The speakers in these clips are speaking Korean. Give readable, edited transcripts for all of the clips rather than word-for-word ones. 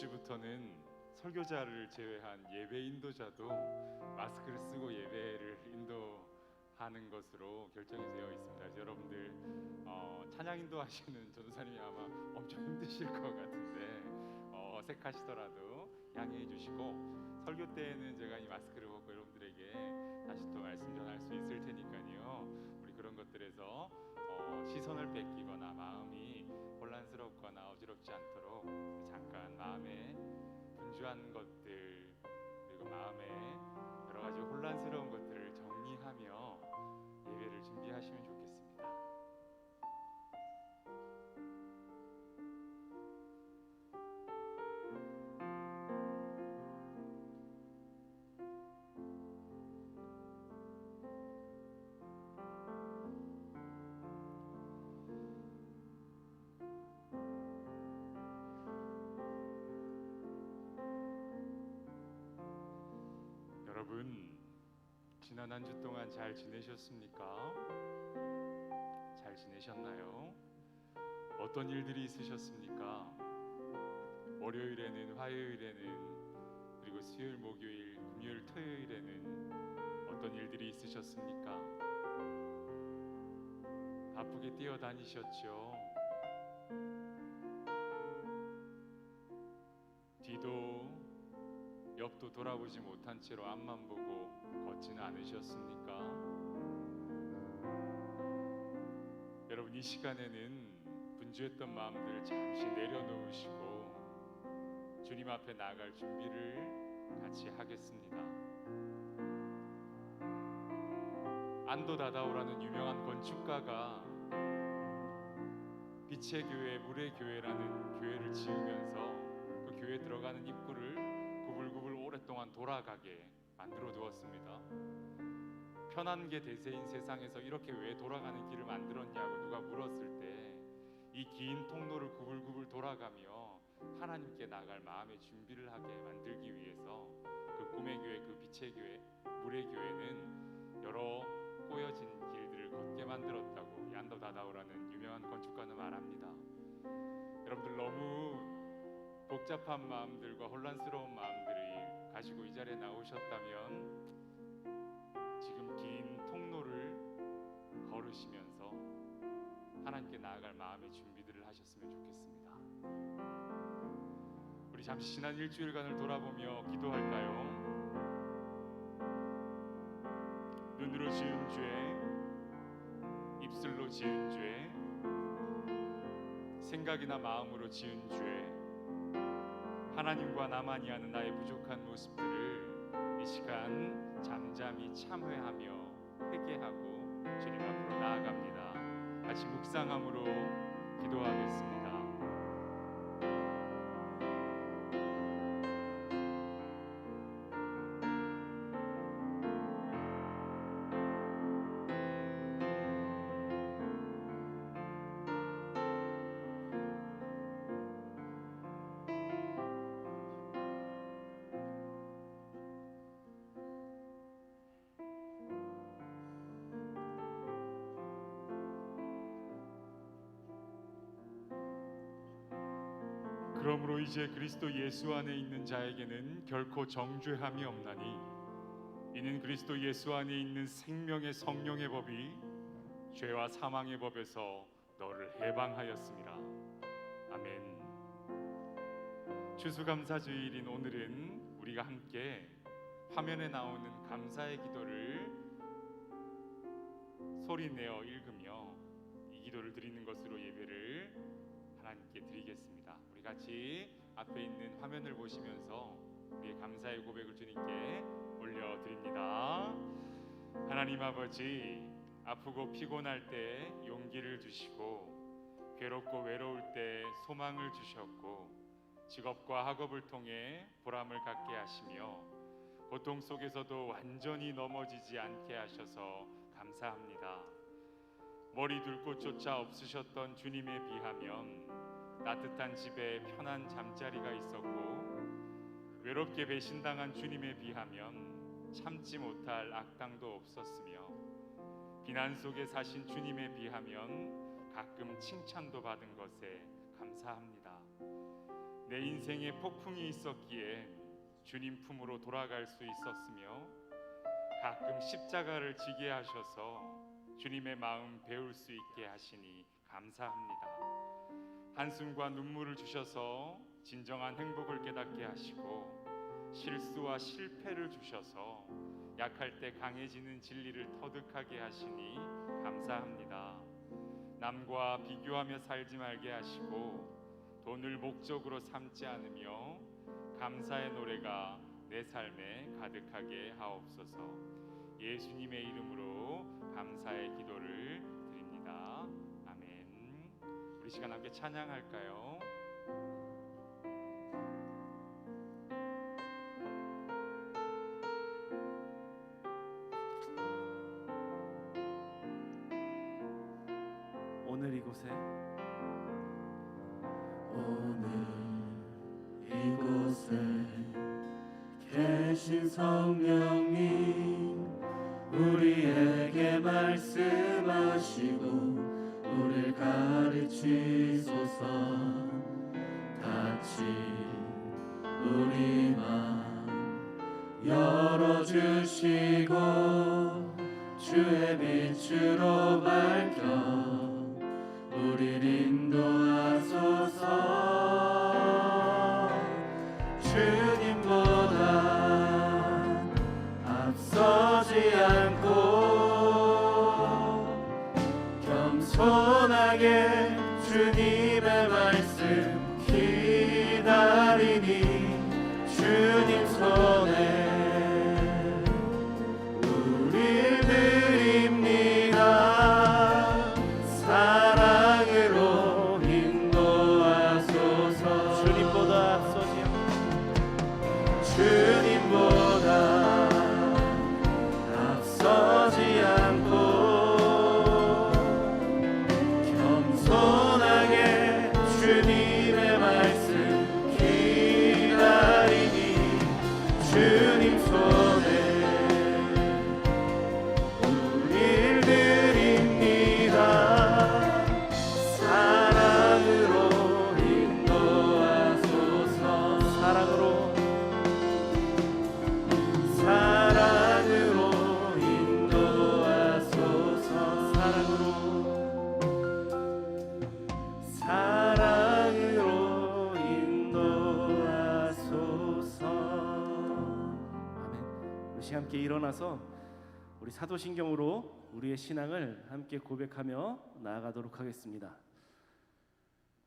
주부터는 설교자를 제외한 예배 인도자도 마스크를 쓰고 예배를 인도하는 것으로 결정이 되어 있습니다. 그래서 여러분들 찬양 인도하시는 전도사님이 아마 엄청 힘드실 것 같은데 어색하시더라도 양해해 주시고, 설교 때에는 제가 이 마스크를 벗고 여러분들에게 다시 또 말씀 전할 수 있을 테니까요. 우리 그런 것들에서 시선을 뺏기거나 마음이 혼란스럽거나 어지럽지 않도록 잠깐 마음에 분주한 것들, 그리고 마음에 여러 가지 혼란스러운 것들을 정리하며 예배를 준비하시면 좋겠습니다. 여러분, 지난 한 주 동안 잘 지내셨습니까? 잘 지내셨나요? 어떤 일들이 있으셨습니까? 월요일에는, 화요일에는, 그리고 수요일, 목요일, 금요일, 토요일에는 어떤 일들이 있으셨습니까? 바쁘게 뛰어다니셨죠? 뒤도 옆도 돌아보지 못한 채로 앞만 보고 걷지는 않으셨습니까? 여러분, 이 시간에는 분주했던 마음들을 잠시 내려놓으시고 주님 앞에 나아갈 준비를 같이 하겠습니다. 안도 다다오라는 유명한 건축가가 빛의 교회, 물의 교회라는 교회를 지으면서 그 교회에 들어가는 입구를 구불구불 오랫동안 돌아가게 만들어 두었습니다. 편한 게 대세인 세상에서 이렇게 왜 돌아가는 길을 만들었냐고 누가 물었을 때 이 긴 통로를 구불구불 돌아가며 하나님께 나갈 마음의 준비를 하게 만들기 위해서 그 꿈의 교회, 그 빛의 교회, 물의 교회는 여러 꼬여진 길들을 걷게 만들었다고 안도 다다오라는 유명한 건축가는 말합니다. 여러분들, 너무 복잡한 마음들과 혼란스러운 마음들을 가지고 이 자리에 나오셨다면 지금 긴 통로를 걸으시면서 하나님께 나아갈 마음의 준비들을 하셨으면 좋겠습니다. 우리 잠시 지난 일주일간을 돌아보며 기도할까요? 눈으로 지은 죄, 입술로 지은 죄, 생각이나 마음으로 지은 죄, 하나님과 나만이 하는 나의 부족한 모습들을 이 시간 잠잠히 참회하며 회개하고 주님 앞으로 나아갑니다. 같이 묵상함으로 기도하겠습니다. 그러므로 이제 그리스도 예수 안에 있는 자에게는 결코 정죄함이 없나니 이는 그리스도 예수 안에 있는 생명의 성령의 법이 죄와 사망의 법에서 너를 해방하였습니다. 아멘. 추수감사주일인 오늘은 우리가 함께 화면에 나오는 감사의 기도를 소리내어 읽으며 이 기도를 드리는 것으로 예배를 하나님께 드리겠습니다. 우리 같이 앞에 있는 화면을 보시면서 우리의 감사의 고백을 주님께 올려드립니다. 하나님 아버지, 아프고 피곤할 때 용기를 주시고 괴롭고 외로울 때 소망을 주셨고 직업과 학업을 통해 보람을 갖게 하시며 고통 속에서도 완전히 넘어지지 않게 하셔서 감사합니다. 머리 둘 곳조차 없으셨던 주님에 비하면 따뜻한 집에 편한 잠자리가 있었고 외롭게 배신당한 주님에 비하면 참지 못할 악당도 없었으며 비난 속에 사신 주님에 비하면 가끔 칭찬도 받은 것에 감사합니다. 내 인생에 폭풍이 있었기에 주님 품으로 돌아갈 수 있었으며 가끔 십자가를 지게 하셔서 주님의 마음 배울 수 있게 하시니 감사합니다. 한숨과 눈물을 주셔서 진정한 행복을 깨닫게 하시고 실수와 실패를 주셔서 약할 때 강해지는 진리를 터득하게 하시니 감사합니다. 남과 비교하며 살지 말게 하시고 돈을 목적으로 삼지 않으며 감사의 노래가 내 삶에 가득하게 하옵소서. 예수님의 이름으로 감사의 기도를 드립니다. 아멘. 우리 시간 함께 찬양할까요? 오늘 이곳에 계신 성령님 우리에게 말씀하시고 우리를 가르치소서. 같이 우리 맘 열어주시고 주의 빛으로 밝혀 우리를 인도하소서. 주님보다 앞서지 않고 겸손하게 주님의 말씀 기다리니 주님 손에 우리 드립니다. 사랑으로 인도하소서. 주님보다 앞서지 않고 겸손하게 주님의 말씀 기다리니 주님 손에 우릴 드립니다. 사랑으로 인도하소서. 사랑으로 인도하소서. 사랑으로 인도하소서. 아멘. 우리 함께 일어나서 우리 사도신경으로 우리의 신앙을 함께 고백하며 나아가도록 하겠습니다.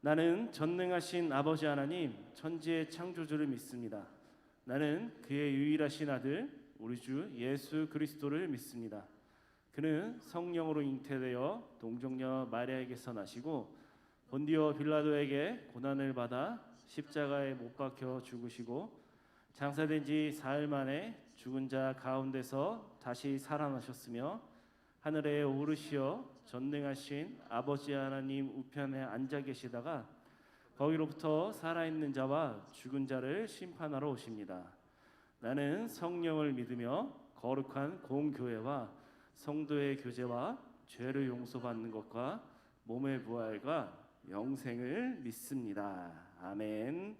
나는 전능하신 아버지 하나님 천지의 창조주를 믿습니다. 나는 그의 유일하신 아들 우리 주 예수 그리스도를 믿습니다. 그는 성령으로 잉태되어 동정녀 마리아에게서 나시고 본디오 빌라도에게 고난을 받아 십자가에 못 박혀 죽으시고 장사된 지 사흘 만에 죽은 자 가운데서 다시 살아나셨으며 하늘에 오르시어 전능하신 아버지 하나님 우편에 앉아 계시다가 거기로부터 살아있는 자와 죽은 자를 심판하러 오십니다. 나는 성령을 믿으며 거룩한 공교회와 성도의 교제와 죄를 용서받는 것과 몸의 부활과 영생을 믿습니다. 아멘.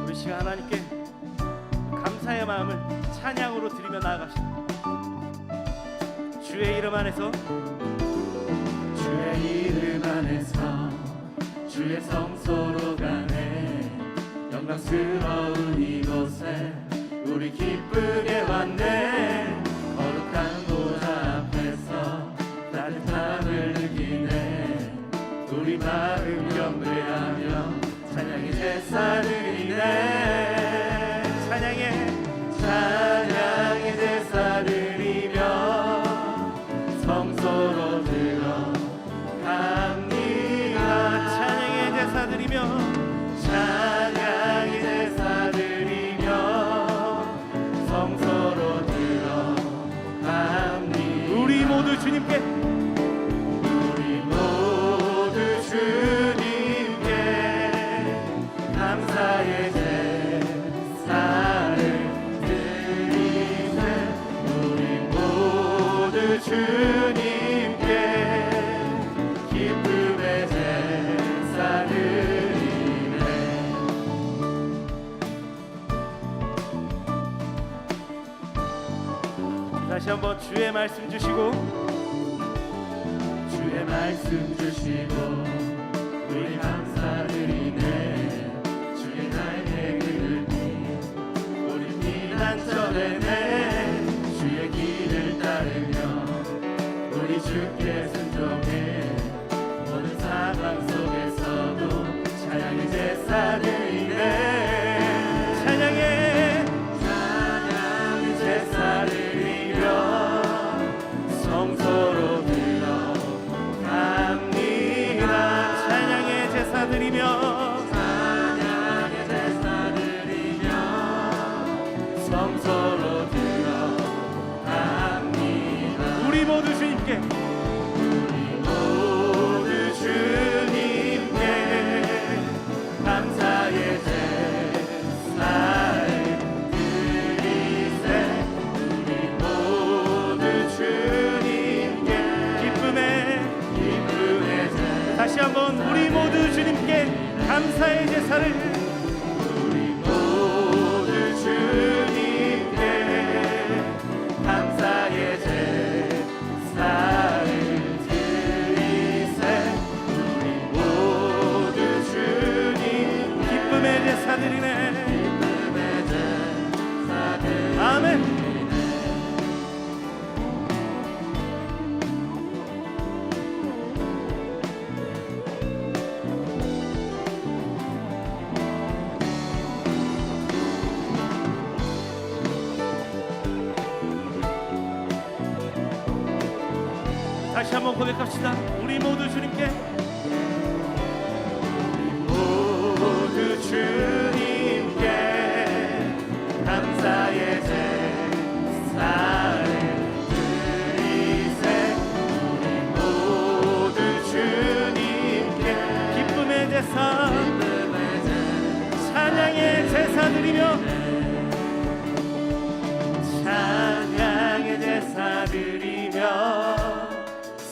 우리 시간 하나님께 감사의 마음을 찬양으로 드리며 나아갑시다. 주의 이름 안에서 주의 성소로 가네. 영광스러운 이곳에 우리 기쁘게 왔네. 거룩한 보좌 앞에서 따뜻함을 느끼네. 우리 마음 경배하며 찬양의 제사 드리네. 찬양의 제사 드리며 성소로 들어갑니다. 찬양의 제사 드리며 성소로 들어갑니다. 우리 모두 주님께 감사의 제사 다시 한번 주의 말씀 주시고 주의 말씀 주시고 우리 감사드리네. 주의 날개 그늘이 우리 피난처되네. 주의 길을 따르며 우리 주께 순종해. 모든 상황 속에서도 찬양의 제사 드리네. 찬양의 제사 드리며 성소로 들어갑니다. 찬양의 제사 드리며 찬양의 제사 드리며 성소로 들어갑니다. 우리 모두 주님께 우리 모두 주님께 감사의 제사를 드리세. 우리 모두 주님께 기쁨의 제사. 다시 한번 우리 모두 주님께 감사의 제사를 우리 모두 주님께 감사의 제사를 드리세. 우리 모두 주님 기쁨의 제사 드리네. 기쁨의 제사 드리네. 아멘. 다시 한번 고백합시다. 우리 모두 주님께 모두 주님께 감사의 제사를 드리세. 우리 모두 주님께 기쁨의 제사 기쁨의 찬양의 제사 드리며 찬양의 제사 드리며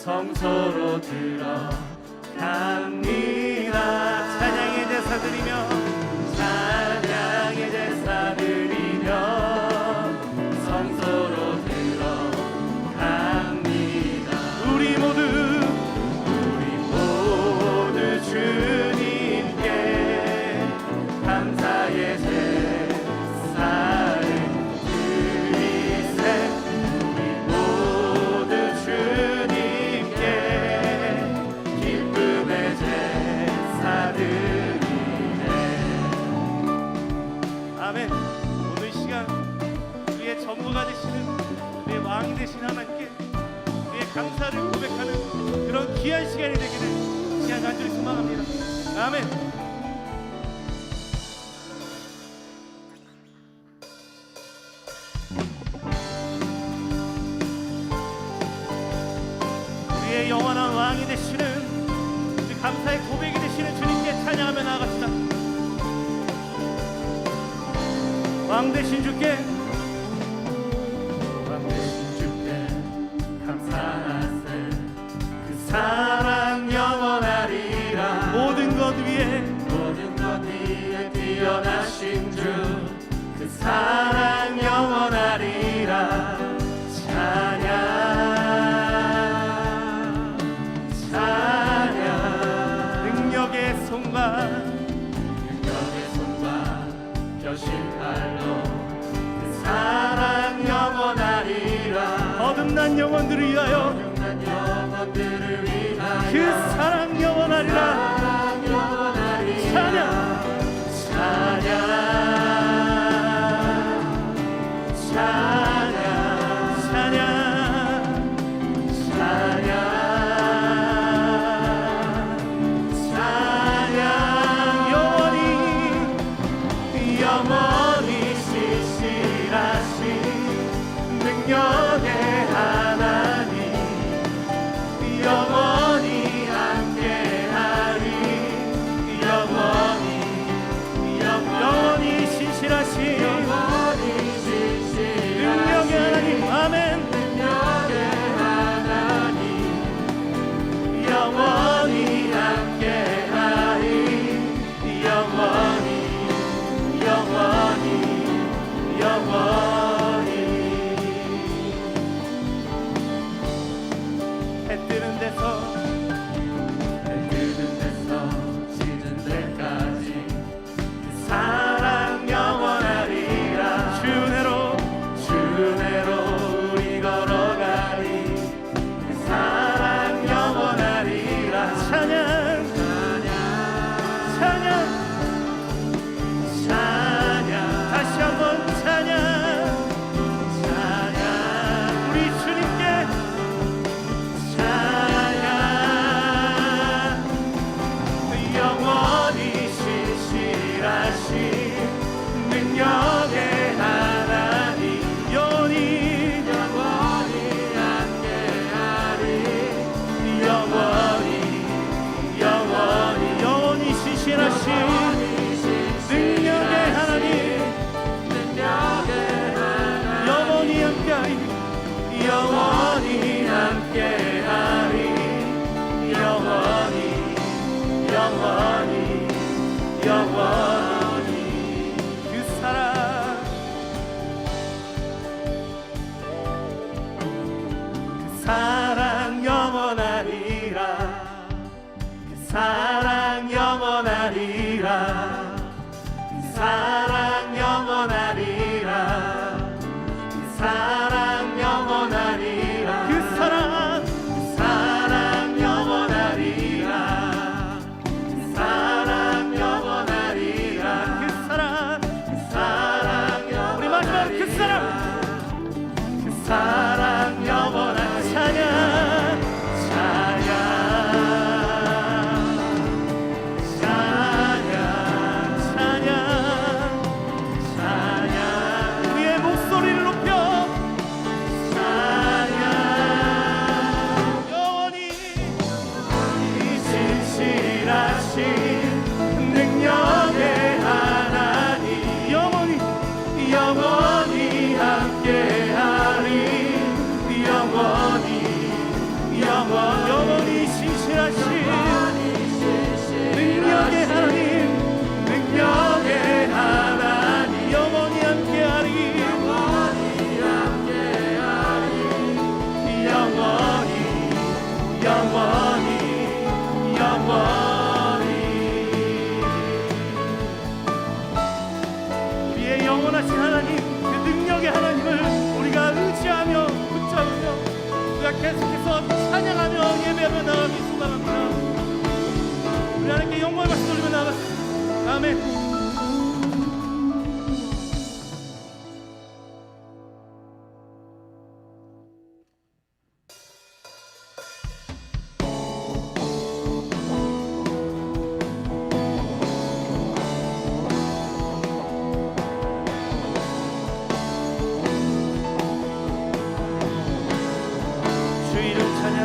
성소로 들어갑니다. 찬양의 제사 드리며 찬양의 제사 드리며 성소로 들어갑니다. 우리 모두 주님께 감사의 제사를 드리세. 우리 모두 주님께 기쁨의 제사 드리네. 아멘. 오늘 시간 우리의 전부가 되시는 우리의 왕이 되신 하나님께 우리의 감사를 고백하는 그런 귀한 시간이 되기를 시간 간절히 소망합니다. 아멘. 우리의 영원한 왕이 되시는 우리 감사의 고백이 되시는 주님께 찬양하며 나아갑시다. 왕 되신 주께 왕 되신 주께 감사하세. 그 사랑 영원하리라. 모든 것 위에 모든 것 위에 뛰어나신 주. 그 사랑 영원하리라. 찬양 찬양. 능력의 손과 능력의 손과 펴신 팔로 그 사랑 영원하리라. 거듭난 영혼들을 위하여 거듭난 영혼들을 위하여 그 사랑 영원하리라. 사랑 영원하리라. 찬양 찬양 찬양 찬양 찬양 찬양 영원히 영원히 신실하신 능력의 하나님 영원히 함께하리. 영원히 신실하신 영원히 신실하신 영원히 함께하리 영원히 영원히 영원히 그 사랑 사랑 영원하리라 그 사랑 영원하리라 그 사랑 영원하리라 그 사랑 영원하리라 그 사랑 그 사랑 영원하리라 그 사랑 영원하리라 그 사랑 그 사랑 우리 마지막 그 사랑 그 사랑 영원한 찬양 찬양 찬양 찬양 찬양 우리의 목소리를 높여 찬양 영원히 진실하신 능력의 하나님 영원히 영원히 함께하리 영원히 영원히 신실하신 능력의 하나님 능력의 하나님 영원히 함께하리 영원히 함께하리 영원히 영원히 영원히 우리의 영원하신 하나님 그 능력의 하나님을 우리가 의지하며 붙잡으며 우리가 계속해서 찬양하며 예배하며 나가기 소망합니다. 우리 하나님께 영광의 박수 돌리며 나가겠습니다. 아멘. 주 이름 찬양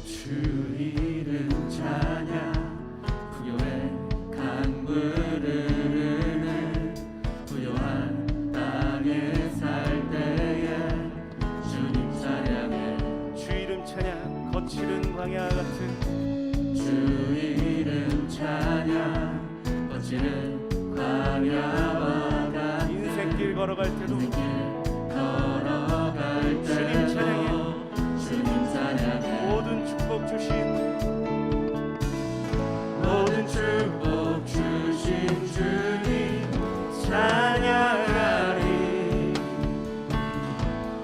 주 이름 찬양 부요의 강물을 흐르는 부요한 땅에 살 때에 주님 찬양해 주 이름 찬양 거칠은 광야 같은 주 이름 찬양 거칠은 광야와 같은 인생길 걸어갈 때도 걸어갈 주님 찬양해 때도 주님 찬양해 모든 축복 주신 모든 축복 주신 주님 찬양하리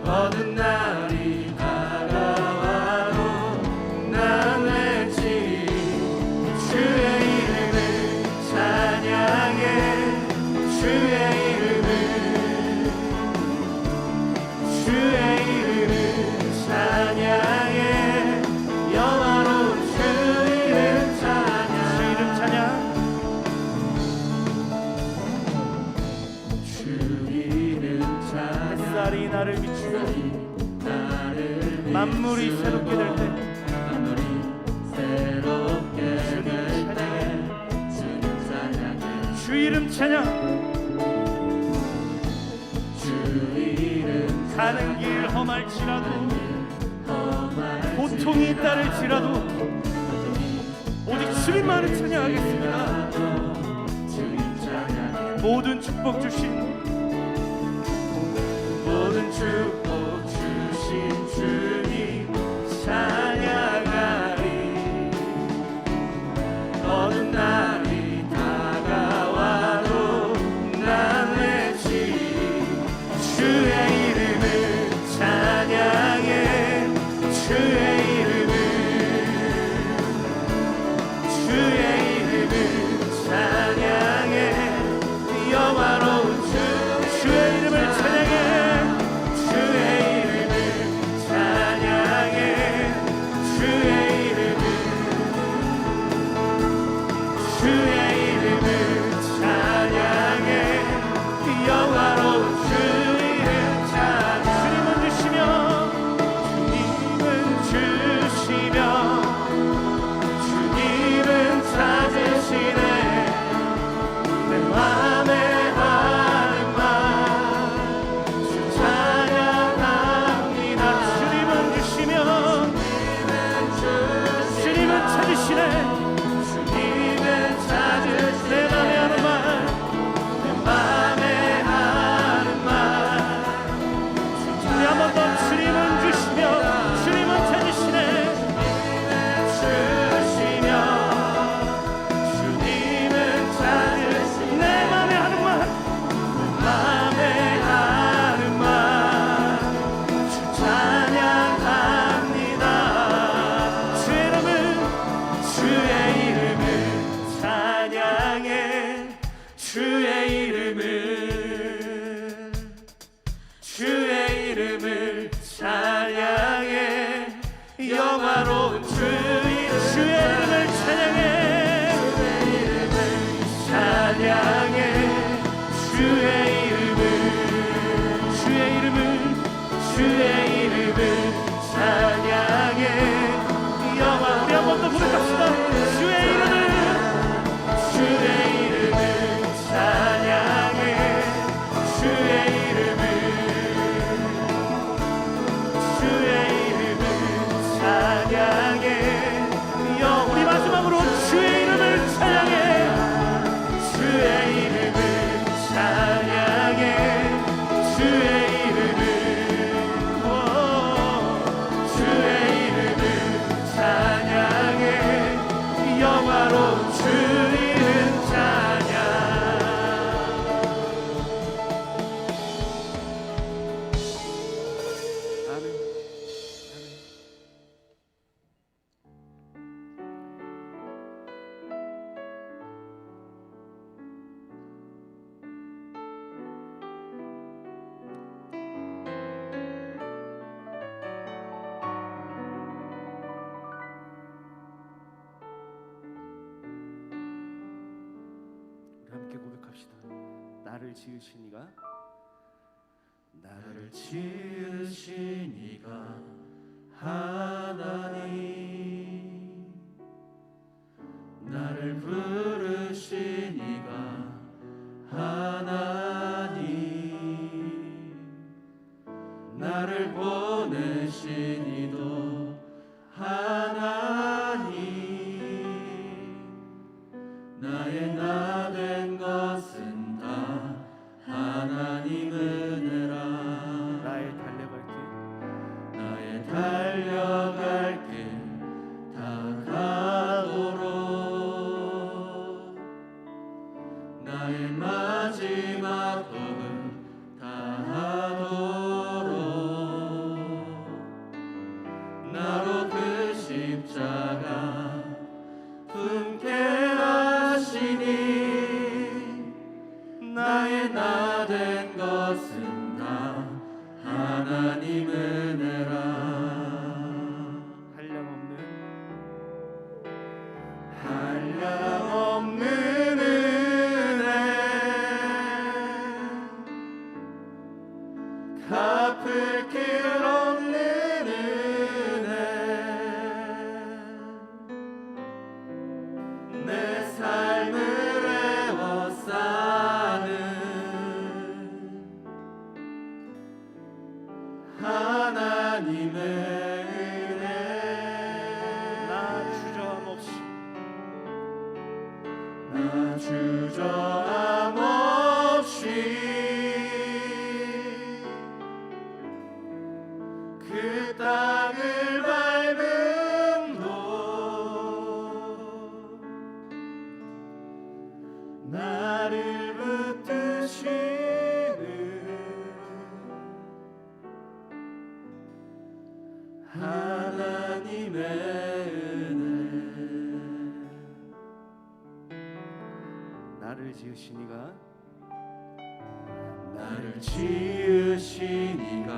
어느 날이 다가와도 난 외치 주의 이름을 찬양해 주의 이름을 찬양해 영화로운 주 이름 찬양 주 이름 찬양 주 이름 찬양 햇살이 나를 비추고 나를 만물이 새롭게 될 때 만물이 새롭게 주님 찬양해 주님 찬양해 주 이름 찬양 주 이름 가는 길 험할지라도 험할 고통이 따를지라도 오직 주님만을 찬양하겠습니다. 주님 찬양해 모든 축복 주신 모든 축복 주신 주님 찬양하리 어느 날이 다가와도 난 외치 주의 이름을 찬양해 주의 이름을 찬양해 영화로운 주의 이름을 찬양해 주의 이름을 주의 이름을 찬양해 여호와 우리 한 번 더 고백합시다. 주의 이름을 찬양해 주의 이름을 찬양해 우리 마지막으로 주의 이름을 찬양해 주의 이름을 찬양해 주의 이름을 주의 이름을 찬양해 영화로운 주 이름 찬양 아멘. 우리 함께 고백합시다. 나를 지으신 이가 나를 지으신 이가 하나님 나를 부르신 이가 하나님 나를 보내신 이도 하나님 나의 나 된 것은 다 하나님 은혜라 나의 달려갈게 나의 달려갈 길 다가도록 나의 마지막 복을 다하도록 나로 그 십자가 품게 하시니 나의 나 된 것은 다 하나님 은혜라 한량없는 은혜 갚을 길 없는 은혜 내 삶을 애워싸는 하나님의 은혜 나 주저함 없이 나 주저함 없이 그 땅을 밟음도 나를 붙드시는 하나님의 은혜 나를 지으신 이가 나를 지으신 이가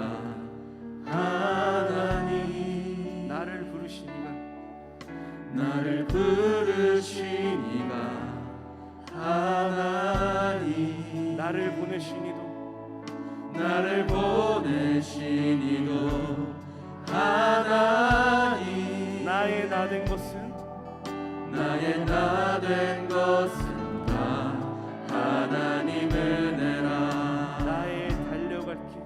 하나님 나를 부르신 이가 나를 부르신 이가 하나님 나를 보내신 이도 나를 보내신 이도 하나님 나의 나 된 것은 나의 나 된 것은 다 하나님 은혜라 나의 달려갈 길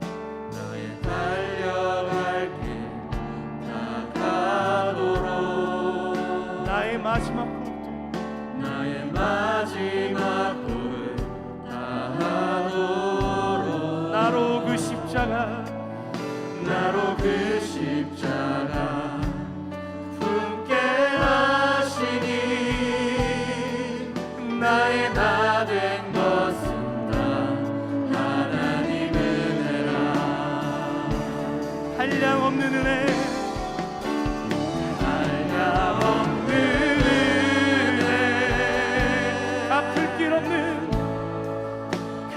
나의 달려갈 길 다가도록 나의 마지막 복도 나의 마지막 복을 다하도록 나로 그 십자가 나로 그 십자가 품게 하시니 나의 나 된 것은 다 하나님 은혜라 한량없는 은혜 한량없는 은혜 갚을 길 없는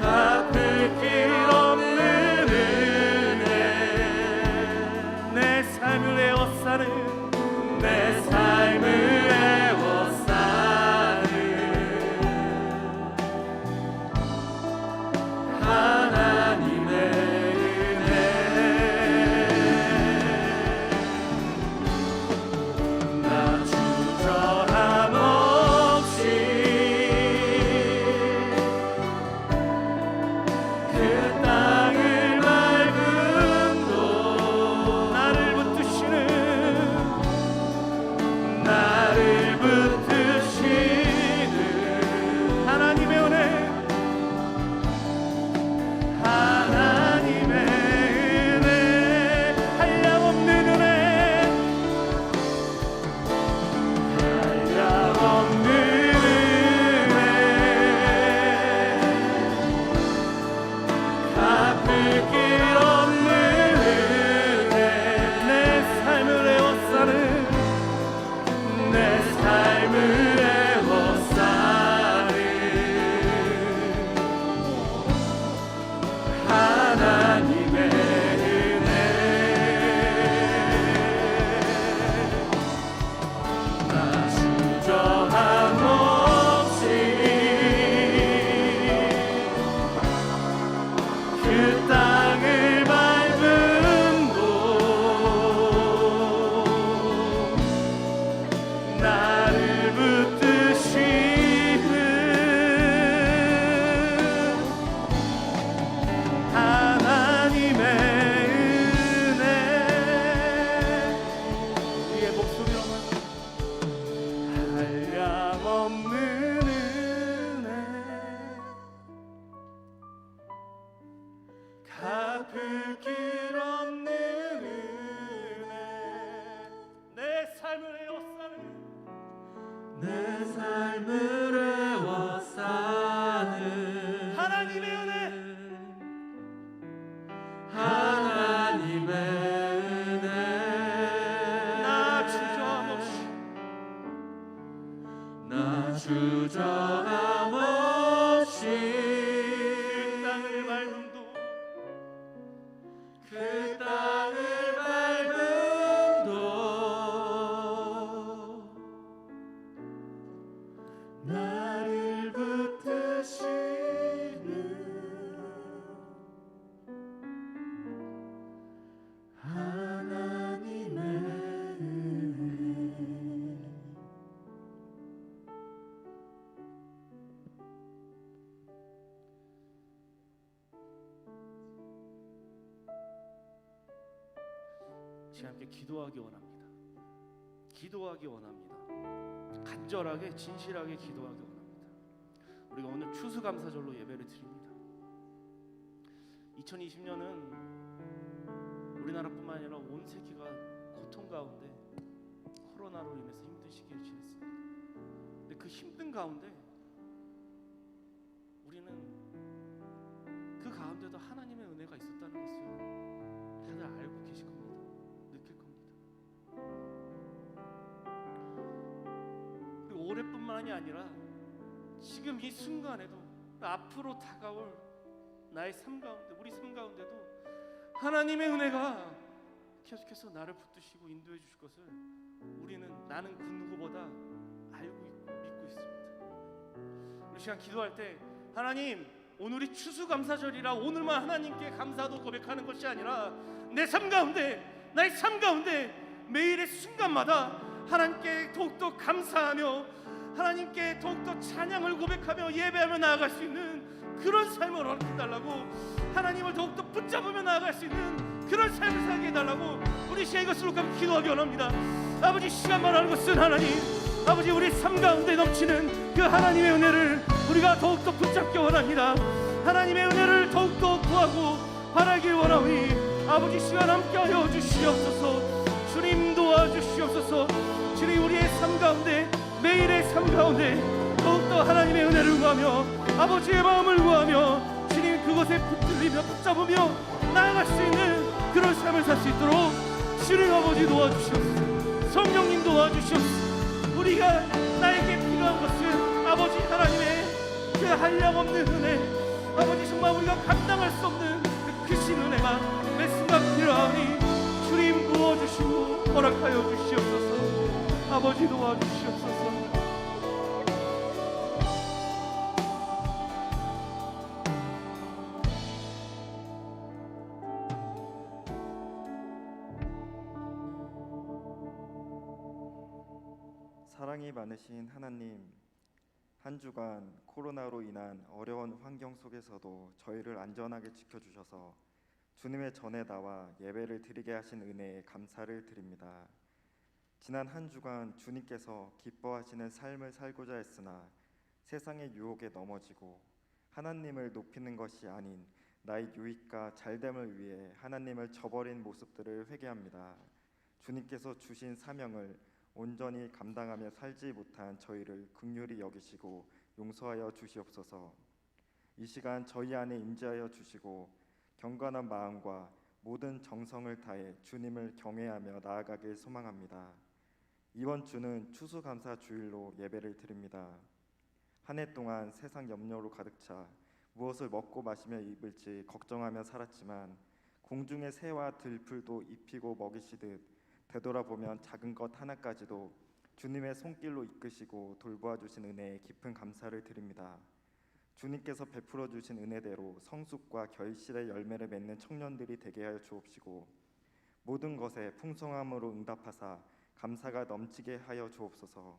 갚을 길 없는 은혜 내 삶을 에워싸는 내 삶을 애워싸는 하나님의 은혜 하나님의 은혜 나 주저함 없이 그 땅을 밟음도 나를 붙드시는 하나님의 은혜 우리의 목소리로만 한량없는 은혜 갚을 길 없는 은혜 내 삶을 에워싸는 내 삶을 에워싸는 하나님의 은혜 하나님의 은혜 나 주저함 없이 나 주저함 없이 그 땅을 밟음도 그 땅을 밟음도 나를 붙드시는 하나님의 은혜 지금 함께 기도하기 원합니다. 기도하기 원합니다. 간절하게 진실하게 기도하기 원합니다. 우리가 오늘 추수감사절로 예배를 드립니다. 2020년은 우리나라뿐만 아니라 온 세계가 고통 가운데 코로나로 인해서 힘든 시기를 지냈습니다. 근데 그 힘든 가운데 우리는 그 가운데도 하나님의 은혜가 있었다는 것을 다들 알고 계실 겁니다. 느낄 겁니다. 그리고 올해뿐만이 아니라 지금 이 순간에도 앞으로 다가올 나의 삶 가운데 우리 삶 가운데도 하나님의 은혜가 계속해서 나를 붙드시고 인도해 주실 것을 나는 그 누구보다 알고 있고 믿고 있습니다. 우리 시간 기도할 때 하나님 오늘이 추수감사절이라 오늘만 하나님께 감사도 고백하는 것이 아니라 내 삶 가운데 나의 삶 가운데 매일의 순간마다 하나님께 더욱더 감사하며 하나님께 더욱더 찬양을 고백하며 예배하며 나아갈 수 있는 그런 삶을 허락해달라고 하나님을 더욱더 붙잡으며 나아갈 수 있는 그런 삶을 살게 해달라고 우리 시간 이것으로 기도하기 원합니다. 아버지 시간 말하는 것은 하나님 아버지 우리 삶 가운데 넘치는 그 하나님의 은혜를 우리가 더욱더 붙잡기 원합니다. 하나님의 은혜를 더욱더 구하고 바라길 원하오니 아버지 시간 함께하여 주시옵소서. 주님 도와주시옵소서. 주님 우리의 삶 가운데 매일의 삶 가운데 더욱더 하나님의 은혜를 구하며 아버지의 마음을 구하며 주님 그것에 붙들리며 붙잡으며 나아갈 수 있는 그런 삶을 살 수 있도록 주님 아버지 도와주시옵소서. 성령님 도와주시옵소서. 우리가 나에게 필요한 것은 아버지 하나님의 그 한량없는 은혜 아버지 정말 우리가 감당할 수 없는 그 크신 은혜가 매 순간 필요하니 주님 부어주시고 허락하여 주시옵소서. 아버지 도와주시옵소서. 사랑이 많으신 하나님, 한 주간 코로나로 인한 어려운 환경 속에서도 저희를 안전하게 지켜주셔서 주님의 전에 나와 예배를 드리게 하신 은혜에 감사를 드립니다. 지난 한 주간 주님께서 기뻐하시는 삶을 살고자 했으나 세상의 유혹에 넘어지고 하나님을 높이는 것이 아닌 나의 유익과 잘됨을 위해 하나님을 저버린 모습들을 회개합니다. 주님께서 주신 사명을 온전히 감당하며 살지 못한 저희를 긍휼히 여기시고 용서하여 주시옵소서. 이 시간 저희 안에 임재하여 주시고 경건한 마음과 모든 정성을 다해 주님을 경외하며 나아가길 소망합니다. 이번 주는 추수감사 주일로 예배를 드립니다. 한 해 동안 세상 염려로 가득 차 무엇을 먹고 마시며 입을지 걱정하며 살았지만 공중의 새와 들풀도 입히고 먹이시듯 되돌아보면 작은 것 하나까지도 주님의 손길로 이끄시고 돌보아 주신 은혜에 깊은 감사를 드립니다. 주님께서 베풀어 주신 은혜대로 성숙과 결실의 열매를 맺는 청년들이 되게 하여 주옵시고 모든 것에 풍성함으로 응답하사 감사가 넘치게 하여 주옵소서.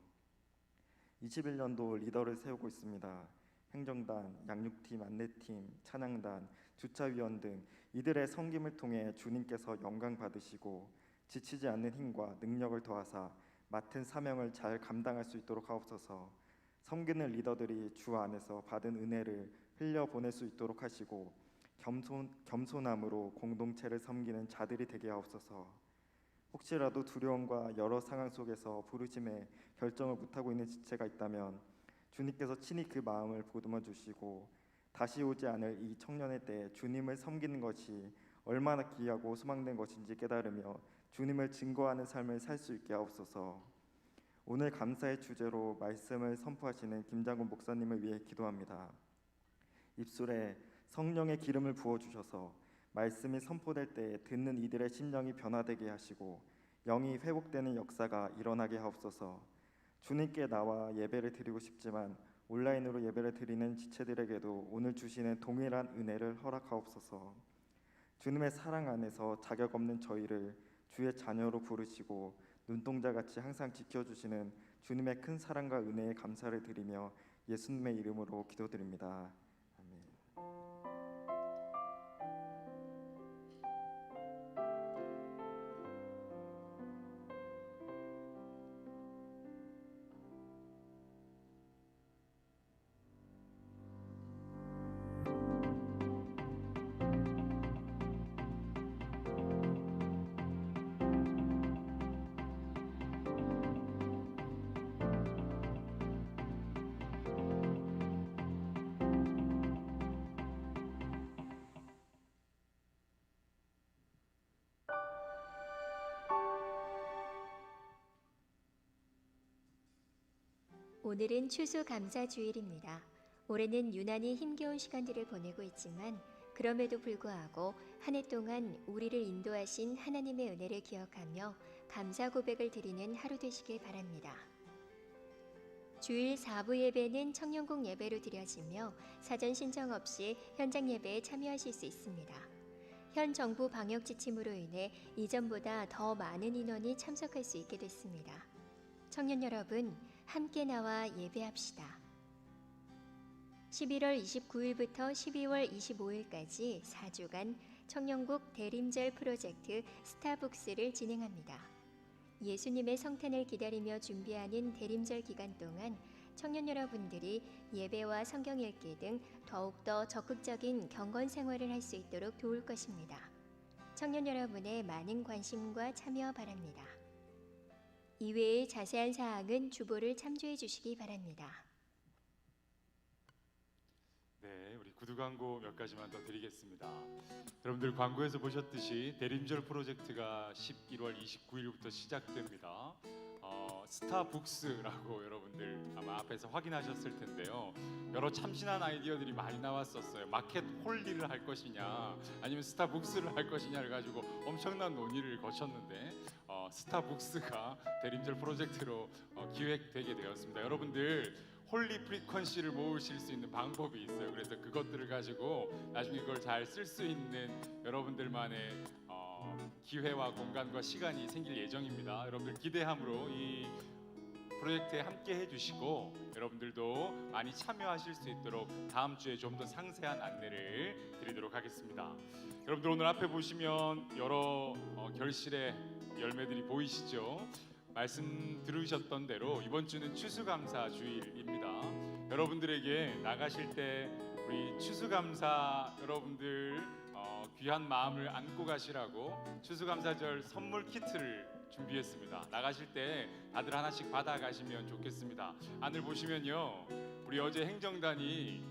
21년도 리더를 세우고 있습니다. 행정단, 양육팀, 안내팀, 찬양단, 주차위원 등 이들의 섬김을 통해 주님께서 영광 받으시고 지치지 않는 힘과 능력을 더하사 맡은 사명을 잘 감당할 수 있도록 하옵소서. 섬기는 리더들이 주 안에서 받은 은혜를 흘려보낼 수 있도록 하시고 겸손함으로 공동체를 섬기는 자들이 되게 하옵소서. 혹시라도 두려움과 여러 상황 속에서 부르심에 결정을 못하고 있는 지체가 있다면 주님께서 친히 그 마음을 보듬어 주시고 다시 오지 않을 이 청년의 때에 주님을 섬기는 것이 얼마나 귀하고 소망된 것인지 깨달으며 주님을 증거하는 삶을 살 수 있게 하옵소서. 오늘 감사의 주제로 말씀을 선포하시는 김장군 목사님을 위해 기도합니다. 입술에 성령의 기름을 부어주셔서 말씀이 선포될 때 듣는 이들의 심령이 변화되게 하시고 영이 회복되는 역사가 일어나게 하옵소서. 주님께 나와 예배를 드리고 싶지만 온라인으로 예배를 드리는 지체들에게도 오늘 주시는 동일한 은혜를 허락하옵소서. 주님의 사랑 안에서 자격 없는 저희를 주의 자녀로 부르시고 눈동자같이 항상 지켜주시는 주님의 큰 사랑과 은혜에 감사를 드리며 예수님의 이름으로 기도드립니다. 아멘. 오늘은 추수감사주일입니다. 올해는 유난히 힘겨운 시간들을 보내고 있지만 그럼에도 불구하고 한 해 동안 우리를 인도하신 하나님의 은혜를 기억하며 감사 고백을 드리는 하루 되시길 바랍니다. 주일 4부 예배는 청년국 예배로 드려지며 사전 신청 없이 현장 예배에 참여하실 수 있습니다. 현 정부 방역 지침으로 인해 이전보다 더 많은 인원이 참석할 수 있게 됐습니다. 청년 여러분, 함께 나와 예배합시다. 11월 29일부터 12월 25일까지 4주간 청년국 대림절 프로젝트 스타북스를 진행합니다. 예수님의 성탄을 기다리며 준비하는 대림절 기간 동안 청년 여러분들이 예배와 성경 읽기 등 더욱더 적극적인 경건 생활을 할 수 있도록 도울 것입니다. 청년 여러분의 많은 관심과 참여 바랍니다. 이외의 자세한 사항은 주보를 참조해 주시기 바랍니다. 네, 우리 구두 광고 몇 가지만 더 드리겠습니다. 여러분들 광고에서 보셨듯이 대림절 프로젝트가 11월 29일부터 시작됩니다. 스타북스라고 여러분들 아마 앞에서 확인하셨을 텐데요. 여러 참신한 아이디어들이 많이 나왔었어요. 마켓 홀리를 할 것이냐 아니면 스타북스를 할 것이냐를 가지고 엄청난 논의를 거쳤는데 스타북스가 대림절 프로젝트로 기획되게 되었습니다. 여러분들 홀리 프리퀀시를 모으실 수 있는 방법이 있어요. 그래서 그것들을 가지고 나중에 그걸 잘 쓸 수 있는 여러분들만의 기회와 공간과 시간이 생길 예정입니다. 여러분들 기대함으로 이 프로젝트에 함께 해주시고 여러분들도 많이 참여하실 수 있도록 다음 주에 좀 더 상세한 안내를 드리도록 하겠습니다. 여러분들 오늘 앞에 보시면 여러 결실의 열매들이 보이시죠? 말씀 들으셨던 대로 이번 주는 추수감사 주일입니다. 여러분들에게 나가실 때 우리 추수감사 여러분들 귀한 마음을 안고 가시라고 추수감사절 선물 키트를 준비했습니다. 나가실 때 다들 하나씩 받아 가시면 좋겠습니다. 안을 보시면요, 우리 어제 행정단이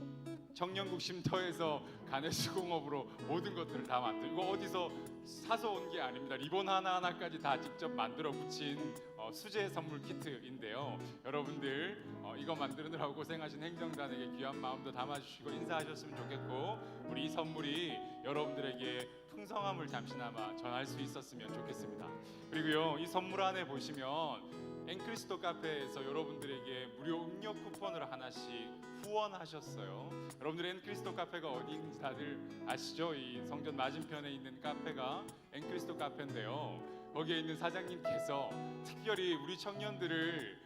청년국 쉼터에서 가내수공업으로 모든 것들을 다 만들고, 이거 어디서 사서 온 게 아닙니다. 리본 하나하나까지 다 직접 만들어 붙인 수제 선물 키트인데요. 여러분들 이거 만드느라고 고생하신 행정단에게 귀한 마음도 담아주시고 인사하셨으면 좋겠고, 우리 이 선물이 여러분들에게 풍성함을 잠시나마 전할 수 있었으면 좋겠습니다. 그리고요, 이 선물 안에 보시면 앵크리스도 카페에서 여러분들에게 무료 음료 쿠폰을 하나씩 후원하셨어요. 여러분들 앵크리스도 카페가 어디인지 다들 아시죠? 이 성전 맞은편에 있는 카페가 앵크리스도 카페인데요. 거기에 있는 사장님께서 특별히 우리 청년들을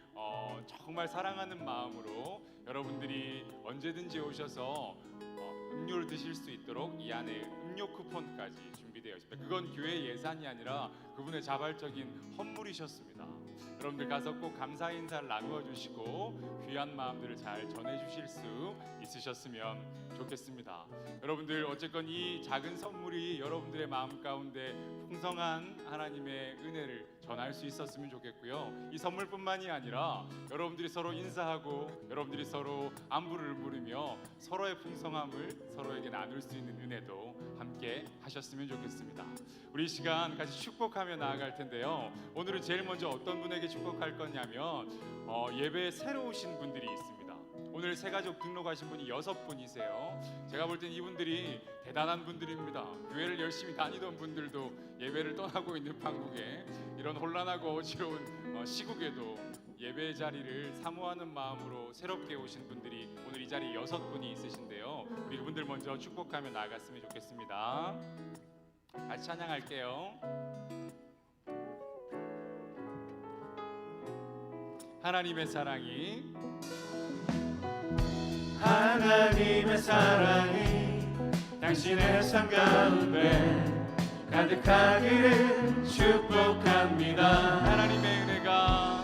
정말 사랑하는 마음으로 여러분들이 언제든지 오셔서 음료를 드실 수 있도록 이 안에 음료 쿠폰까지 준비되어 있습니다. 그건 교회 예산이 아니라 그분의 자발적인 헌물이셨습니다. 여러분들 가서 꼭 감사 인사를 나누어 주시고 귀한 마음들을 잘 전해 주실 수 있으셨으면 좋겠습니다. 여러분들 어쨌건 이 작은 선물이 여러분들의 마음 가운데 풍성한 하나님의 은혜를 전할 수 있었으면 좋겠고요. 이 선물뿐만이 아니라 여러분들이 서로 인사하고 여러분들이 서로 안부를 물으며 서로의 풍성함을 서로에게 나눌 수 있는 은혜도 함께 하셨으면 좋겠습니다. 우리 이 시간 같이 축복하며 나아갈 텐데요. 오늘은 제일 먼저 어떤 분에게 축복할 거냐면 예배에 새로 오신 분들이 있습니다. 오늘 새가족 등록하신 분이 6분이세요. 제가 볼 땐 이분들이 대단한 분들입니다. 교회를 열심히 다니던 분들도 예배를 떠나고 있는 판국에, 이런 혼란하고 어지러운 시국에도 예배 자리를 사모하는 마음으로 새롭게 오신 분들이 오늘 이 자리에 6분이 있으신데요. 우리 그분들 먼저 축복하며 나아갔으면 좋겠습니다. 같이 찬양할게요. 하나님의 사랑이 하나님의 사랑이 당신의 삶 가운데 가득하기를 축복합니다. 하나님의 은혜가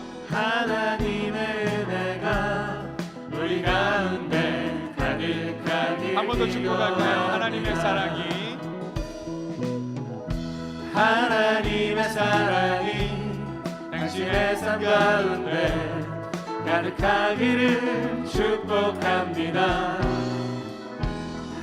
우리 가운데 가득하기를 한 번 더 축복할까요? 하나님의 사랑이 당신의 삶 가운데 가득하기를 축복합니다.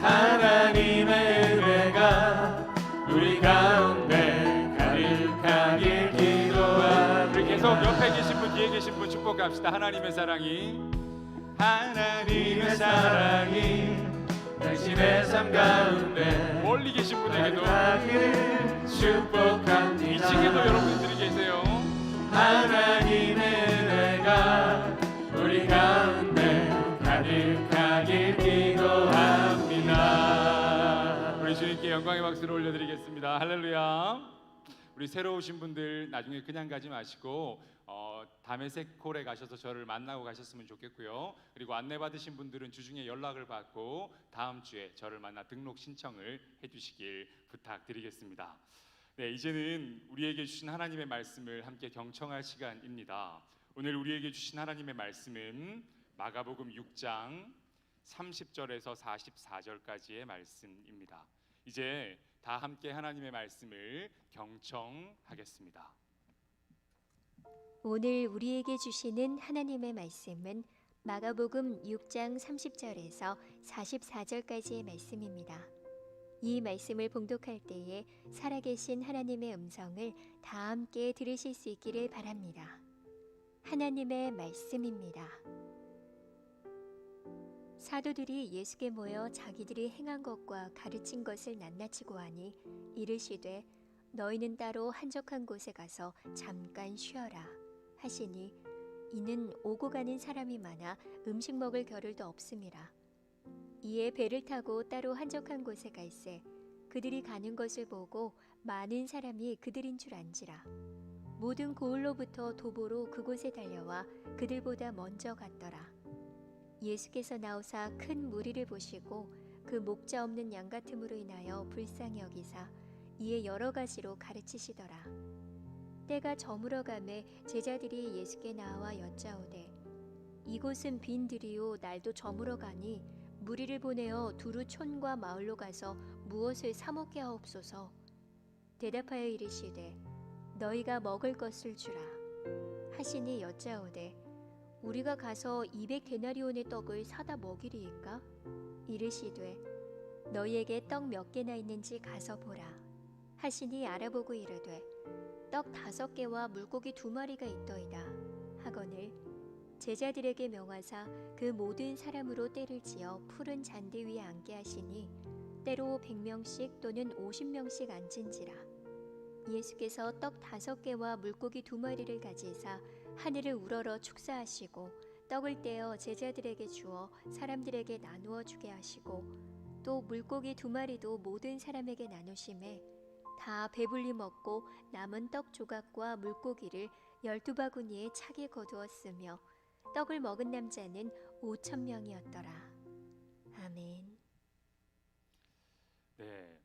하나님의 은혜가 우리 가운데 가득하길 기도합니다. 우리 계속 옆에 계신 분, 뒤에 계신 분 축복합시다. 하나님의 사랑이 당신의 삶 가운데 멀리 계신 분에게도, 가득하기를 축복합니다. 2층에도 여러분들이 계세요. 하나님의 은혜가 우리 가운데 가득하길 기도합니다. 우리 주님께 영광의 박수를 올려드리겠습니다. 할렐루야. 우리 새로 오신 분들 나중에 그냥 가지 마시고 다메섹 홀에 가셔서 저를 만나고 가셨으면 좋겠고요. 그리고 안내받으신 분들은 주중에 연락을 받고 다음 주에 저를 만나 등록 신청을 해주시길 부탁드리겠습니다. 네, 이제는 우리에게 주신 하나님의 말씀을 함께 경청할 시간입니다. 오늘 우리에게 주신 하나님의 말씀은 마가복음 6장 30절에서 44절까지의 말씀입니다. 이제 다 함께 하나님의 말씀을 경청하겠습니다. 오늘 우리에게 주시는 하나님의 말씀은 마가복음 6장 30절에서 44절까지의 말씀입니다. 이 말씀을 봉독할 때에 살아계신 하나님의 음성을 다 함께 들으실 수 있기를 바랍니다. 하나님의 말씀입니다. 사도들이 예수께 모여 자기들이 행한 것과 가르친 것을 낱낱이고 하니 이르시되 너희는 따로 한적한 곳에 가서 잠깐 쉬어라 하시니 이는 오고 가는 사람이 많아 음식 먹을 겨를도 없음이라. 이에 배를 타고 따로 한적한 곳에 갈새 그들이 가는 것을 보고 많은 사람이 그들인 줄 안지라. 모든 고을로부터 도보로 그곳에 달려와 그들보다 먼저 갔더라. 예수께서 나오사 큰 무리를 보시고 그 목자 없는 양 같음으로 인하여 불쌍히 여기사 이에 여러 가지로 가르치시더라. 때가 저물어 가매 제자들이 예수께 나와 여짜오되 이곳은 빈 들이요 날도 저물어 가니 무리를 보내어 두루 촌과 마을로 가서 무엇을 사 먹게 하옵소서. 대답하여 이르시되 너희가 먹을 것을 주라 하시니 여짜오되 우리가 가서 200데나리온의 떡을 사다 먹이리이까? 이르시되 너희에게 떡 몇 개나 있는지 가서 보라 하시니 알아보고 이르되 떡 5개와 물고기 2마리가 있더이다 하거늘 제자들에게 명하사 그 모든 사람으로 때를 지어 푸른 잔디 위에 앉게 하시니 때로 100명씩 또는 50명씩 앉은지라. 예수께서 떡 5개와 물고기 2마리를 가지사 하늘을 우러러 축사하시고 떡을 떼어 제자들에게 주어 사람들에게 나누어 주게 하시고 또 물고기 2마리도 모든 사람에게 나누심에 다 배불리 먹고 남은 떡 조각과 물고기를 12바구니에 차게 거두었으며 떡을 먹은 남자는 5,000명이었더라. 아멘. 네,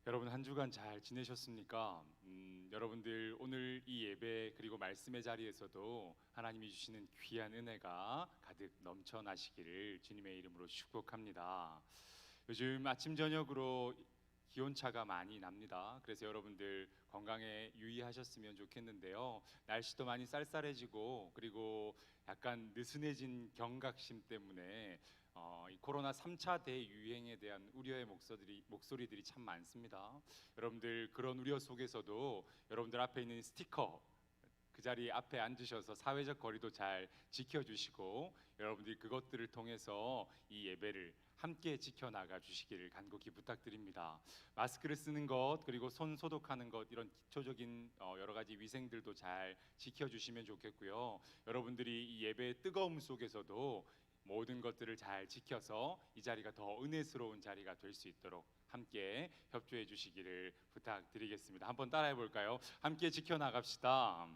여러분 한 주간 잘 지내셨습니까? 여러분들 오늘 이 예배 그리고 말씀의 자리에서도 하나님이 주시는 귀한 은혜가 가득 넘쳐나시기를 주님의 이름으로 축복합니다. 요즘 아침 저녁으로 기온차가 많이 납니다. 그래서 여러분들 건강에 유의하셨으면 좋겠는데요. 날씨도 많이 쌀쌀해지고 그리고 약간 느슨해진 경각심 때문에 이 코로나 3차 대유행에 대한 우려의 목소리들이 참 많습니다. 여러분들 그런 우려 속에서도 여러분들 앞에 있는 스티커 그 자리 앞에 앉으셔서 사회적 거리도 잘 지켜주시고 여러분들이 그것들을 통해서 이 예배를 함께 지켜나가 주시기를 간곡히 부탁드립니다. 마스크를 쓰는 것 그리고 손 소독하는 것 이런 기초적인 여러 가지 위생들도 잘 지켜주시면 좋겠고요. 여러분들이 이 예배의 뜨거움 속에서도 모든 것들을 잘 지켜서 이 자리가 더 은혜스러운 자리가 될 수 있도록 함께 협조해 주시기를 부탁드리겠습니다. 한번 따라해 볼까요? 함께 지켜나갑시다.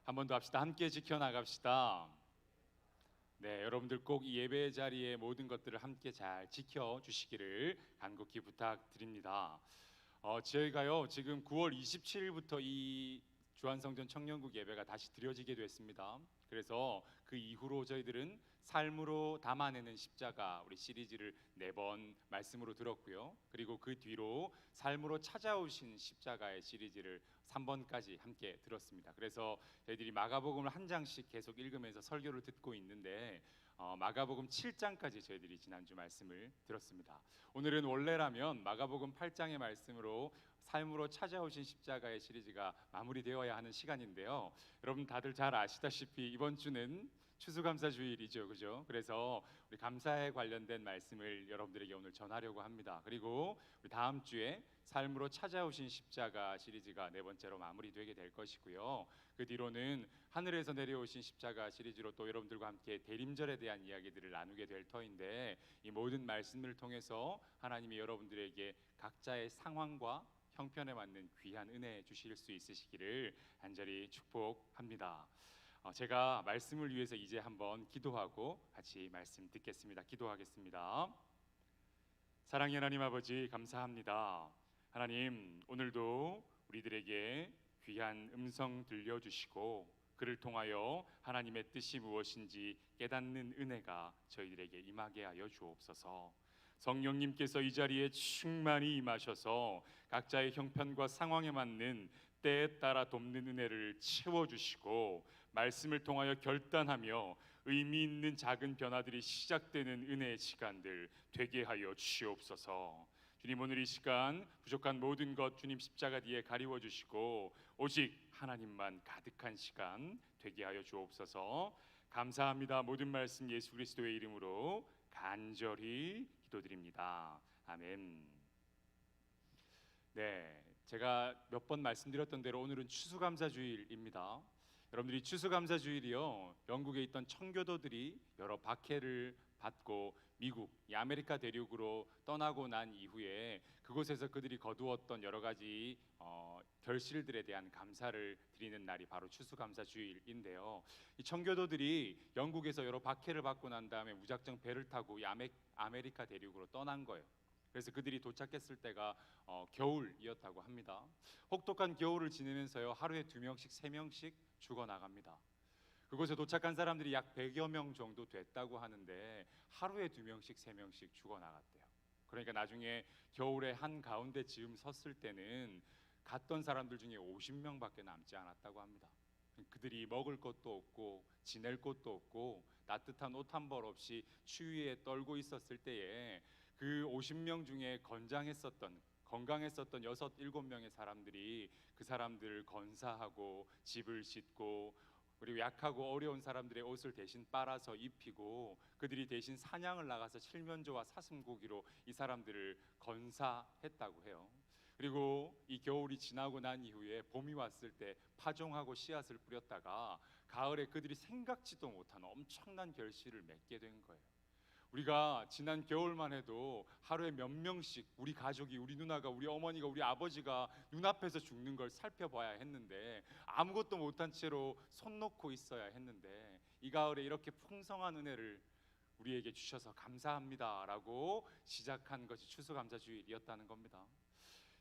한 번 더 합시다. 함께 지켜나갑시다. 네, 여러분들 꼭 이 예배 자리의 모든 것들을 함께 잘 지켜주시기를 간곡히 부탁드립니다. 저희가요 지금 9월 27일부터 이 주한성전 청년국 예배가 다시 드려지게 됐습니다. 그래서 그 이후로 저희들은 삶으로 담아내는 십자가 우리 시리즈를 4번 말씀으로 들었고요. 그리고 그 뒤로 삶으로 찾아오신 십자가의 시리즈를 3번까지 함께 들었습니다. 그래서 저희들이 마가복음을 한 장씩 계속 읽으면서 설교를 듣고 있는데 마가복음 7장까지 저희들이 지난주 말씀을 들었습니다. 오늘은 원래라면 마가복음 8장의 말씀으로 삶으로 찾아오신 십자가의 시리즈가 마무리되어야 하는 시간인데요. 여러분 다들 잘 아시다시피 이번 주는 추수감사주일이죠, 그죠? 그래서 우리 감사에 관련된 말씀을 여러분들에게 오늘 전하려고 합니다. 그리고 우리 다음 주에 삶으로 찾아오신 십자가 시리즈가 4번째로 마무리되게 될 것이고요. 그 뒤로는 하늘에서 내려오신 십자가 시리즈로 또 여러분들과 함께 대림절에 대한 이야기들을 나누게 될 터인데 이 모든 말씀을 통해서 하나님이 여러분들에게 각자의 상황과 형편에 맞는 귀한 은혜 주실 수 있으시기를 간절히 축복합니다. 제가 말씀을 위해서 이제 한번 기도하고 같이 말씀 듣겠습니다. 기도하겠습니다. 사랑의 하나님 아버지 감사합니다. 하나님 오늘도 우리들에게 귀한 음성 들려주시고 그를 통하여 하나님의 뜻이 무엇인지 깨닫는 은혜가 저희들에게 임하게 하여 주옵소서. 성령님께서 이 자리에 충만히 임하셔서 각자의 형편과 상황에 맞는 때에 따라 돕는 은혜를 채워주시고 말씀을 통하여 결단하며 의미 있는 작은 변화들이 시작되는 은혜의 시간들 되게 하여 주시옵소서. 주님 오늘 이 시간 부족한 모든 것 주님 십자가 뒤에 가리워 주시고 오직 하나님만 가득한 시간 되게 하여 주옵소서. 감사합니다. 모든 말씀 예수 그리스도의 이름으로 간절히 기도드립니다. 아멘. 네, 제가 몇 번 말씀드렸던 대로 오늘은 추수감사주일입니다. 여러분들이 추수감사주일이요 영국에 있던 청교도들이 여러 박해를 받고 미국, 이 아메리카 대륙으로 떠나고 난 이후에 그곳에서 그들이 거두었던 여러 가지 결실들에 대한 감사를 드리는 날이 바로 추수감사주일인데요. 이 청교도들이 영국에서 여러 박해를 받고 난 다음에 무작정 배를 타고 이 아메리카 대륙으로 떠난 거예요. 그래서 그들이 도착했을 때가 겨울이었다고 합니다. 혹독한 겨울을 지내면서요 하루에 2명씩 3명씩 죽어나갑니다. 그곳에 도착한 사람들이 약 100여 명 정도 됐다고 하는데 하루에 2명씩 3명씩 죽어나갔대요. 그러니까 나중에 겨울에 한 가운데 즈음 섰을 때는 갔던 사람들 중에 50명밖에 남지 않았다고 합니다. 그들이 먹을 것도 없고 지낼 곳도 없고 따뜻한 옷 한 벌 없이 추위에 떨고 있었을 때에 그 50명 중에 건강했었던 6, 7명의 사람들이 그 사람들을 건사하고 집을 짓고 그리고 약하고 어려운 사람들의 옷을 대신 빨아서 입히고 그들이 대신 사냥을 나가서 칠면조와 사슴고기로 이 사람들을 건사했다고 해요. 그리고 이 겨울이 지나고 난 이후에 봄이 왔을 때 파종하고 씨앗을 뿌렸다가 가을에 그들이 생각지도 못한 엄청난 결실을 맺게 된 거예요. 우리가 지난 겨울만 해도 하루에 몇 명씩 우리 가족이, 우리 누나가, 우리 어머니가, 우리 아버지가 눈앞에서 죽는 걸 살펴봐야 했는데 아무것도 못한 채로 손 놓고 있어야 했는데 이 가을에 이렇게 풍성한 은혜를 우리에게 주셔서 감사합니다라고 시작한 것이 추수감사주일이었다는 겁니다.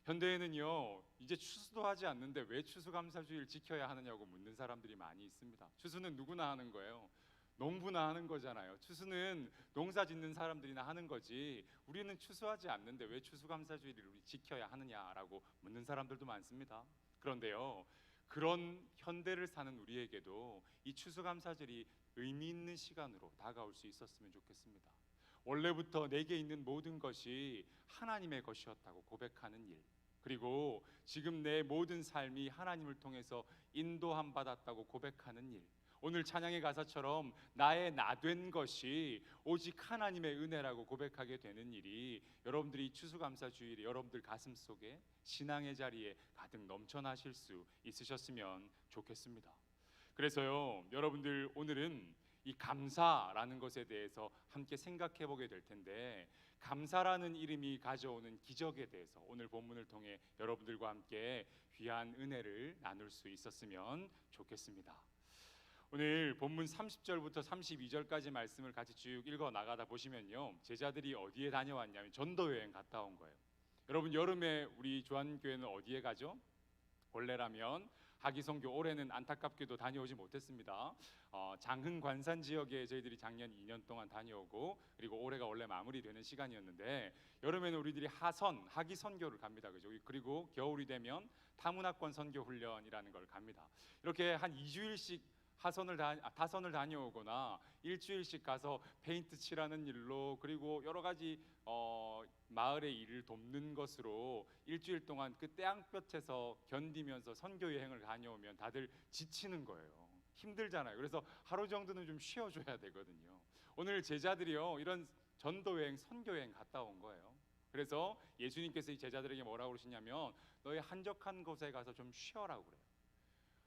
현대에는요, 이제 추수도 하지 않는데 왜 추수감사주일 지켜야 하느냐고 묻는 사람들이 많이 있습니다. 추수는 누구나 하는 거예요. 농부나 하는 거잖아요. 추수는 농사 짓는 사람들이나 하는 거지 우리는 추수하지 않는데 왜 추수감사주일을 우리 지켜야 하느냐라고 묻는 사람들도 많습니다. 그런데요, 그런 현대를 사는 우리에게도 이 추수감사절이 의미 있는 시간으로 다가올 수 있었으면 좋겠습니다. 원래부터 내게 있는 모든 것이 하나님의 것이었다고 고백하는 일, 그리고 지금 내 모든 삶이 하나님을 통해서 인도함 받았다고 고백하는 일, 오늘 찬양의 가사처럼 나의 나된 것이 오직 하나님의 은혜라고 고백하게 되는 일이 여러분들이 추수감사주일에 여러분들 가슴 속에 신앙의 자리에 가득 넘쳐나실 수 있으셨으면 좋겠습니다. 그래서요, 여러분들 오늘은 이 감사라는 것에 대해서 함께 생각해 보게 될 텐데, 감사라는 이름이 가져오는 기적에 대해서 오늘 본문을 통해 여러분들과 함께 귀한 은혜를 나눌 수 있었으면 좋겠습니다. 오늘 본문 30절부터 32절까지 말씀을 같이 쭉 읽어 나가다 보시면요, 제자들이 어디에 다녀왔냐면 전도 여행 갔다 온 거예요. 여러분, 여름에 우리 조한교회는 어디에 가죠? 원래라면 하기성교, 올해는 안타깝게도 다녀오지 못했습니다. 장흥 관산 지역에 저희들이 작년 2년 동안 다녀오고, 그리고 올해가 원래 마무리되는 시간이었는데 여름에는 우리들이 하기 선교를 갑니다. 그죠? 그리고 겨울이 되면 타문화권 선교 훈련이라는 걸 갑니다. 이렇게 한 2주일씩 다선을 다녀오거나 일주일씩 가서 페인트 칠하는 일로, 그리고 여러 가지 마을의 일을 돕는 것으로 일주일 동안 그 태양볕에서 견디면서 선교 여행을 다녀오면 다들 지치는 거예요. 힘들잖아요. 그래서 하루 정도는 좀 쉬어줘야 되거든요. 오늘 제자들이요, 이런 전도 여행, 선교 여행 갔다 온 거예요. 그래서 예수님께서 이 제자들에게 뭐라고 그러시냐면 너희 한적한 곳에 가서 좀 쉬어라고 그래요.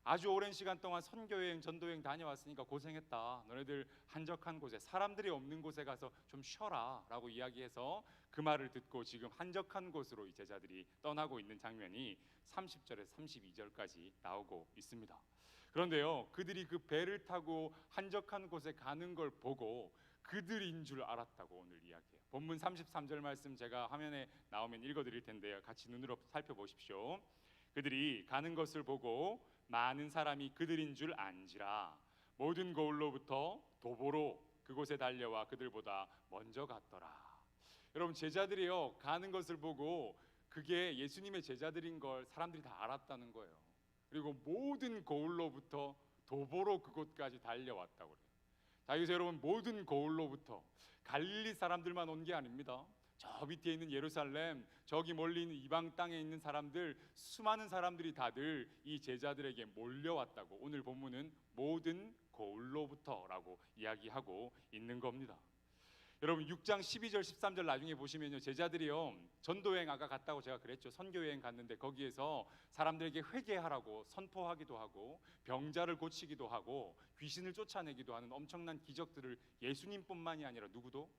아주 오랜 시간 동안 선교여행, 전도여행 다녀왔으니까 고생했다. 너네들 한적한 곳에, 사람들이 없는 곳에 가서 좀 쉬어라 라고 이야기해서 그 말을 듣고 지금 한적한 곳으로 이 제자들이 떠나고 있는 장면이 30절에서 32절까지 나오고 있습니다. 그런데요, 그들이 그 배를 타고 한적한 곳에 가는 걸 보고 그들인 줄 알았다고 오늘 이야기해요. 본문 33절 말씀 제가 화면에 나오면 읽어드릴 텐데요, 같이 눈으로 살펴보십시오. 그들이 가는 것을 보고 많은 사람이 그들인 줄 안지라 모든 거울로부터 도보로 그곳에 달려와 그들보다 먼저 갔더라. 여러분, 제자들이요, 가는 것을 보고 그게 예수님의 제자들인 걸 사람들이 다 알았다는 거예요. 그리고 모든 거울로부터 도보로 그곳까지 달려왔다고 그래요. 자, 여기서 여러분, 모든 거울로부터 갈릴리 사람들만 온 게 아닙니다. 저 밑에 있는 예루살렘, 저기 멀리 있는 이방 땅에 있는 사람들, 수많은 사람들이 다들 이 제자들에게 몰려왔다고 오늘 본문은 모든 거울로부터라고 이야기하고 있는 겁니다. 여러분, 6장 12절 13절 나중에 보시면요, 제자들이요, 전도여행 아까 갔다고 제가 그랬죠. 선교여행 갔는데 거기에서 사람들에게 회개하라고 선포하기도 하고 병자를 고치기도 하고 귀신을 쫓아내기도 하는 엄청난 기적들을 예수님뿐만이 아니라 누구도,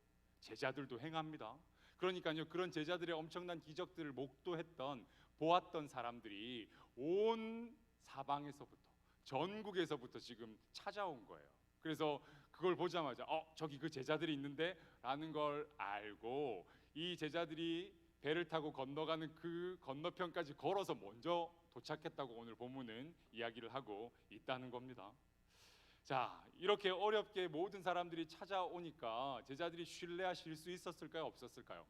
제자들도 행합니다. 그러니까요, 그런 제자들의 엄청난 기적들을 목도했던, 보았던 사람들이 온 사방에서부터, 전국에서부터 지금 찾아온 거예요. 그래서 그걸 보자마자 저기 그 제자들이 있는데 라는 걸 알고 이 제자들이 배를 타고 건너가는 그 건너편까지 걸어서 먼저 도착했다고 오늘 본문은 이야기를 하고 있다는 겁니다. 자, 이렇게 어렵게 모든 사람들이 찾아오니까 제자들이 쉴 수 있었을까요? 없었을까요?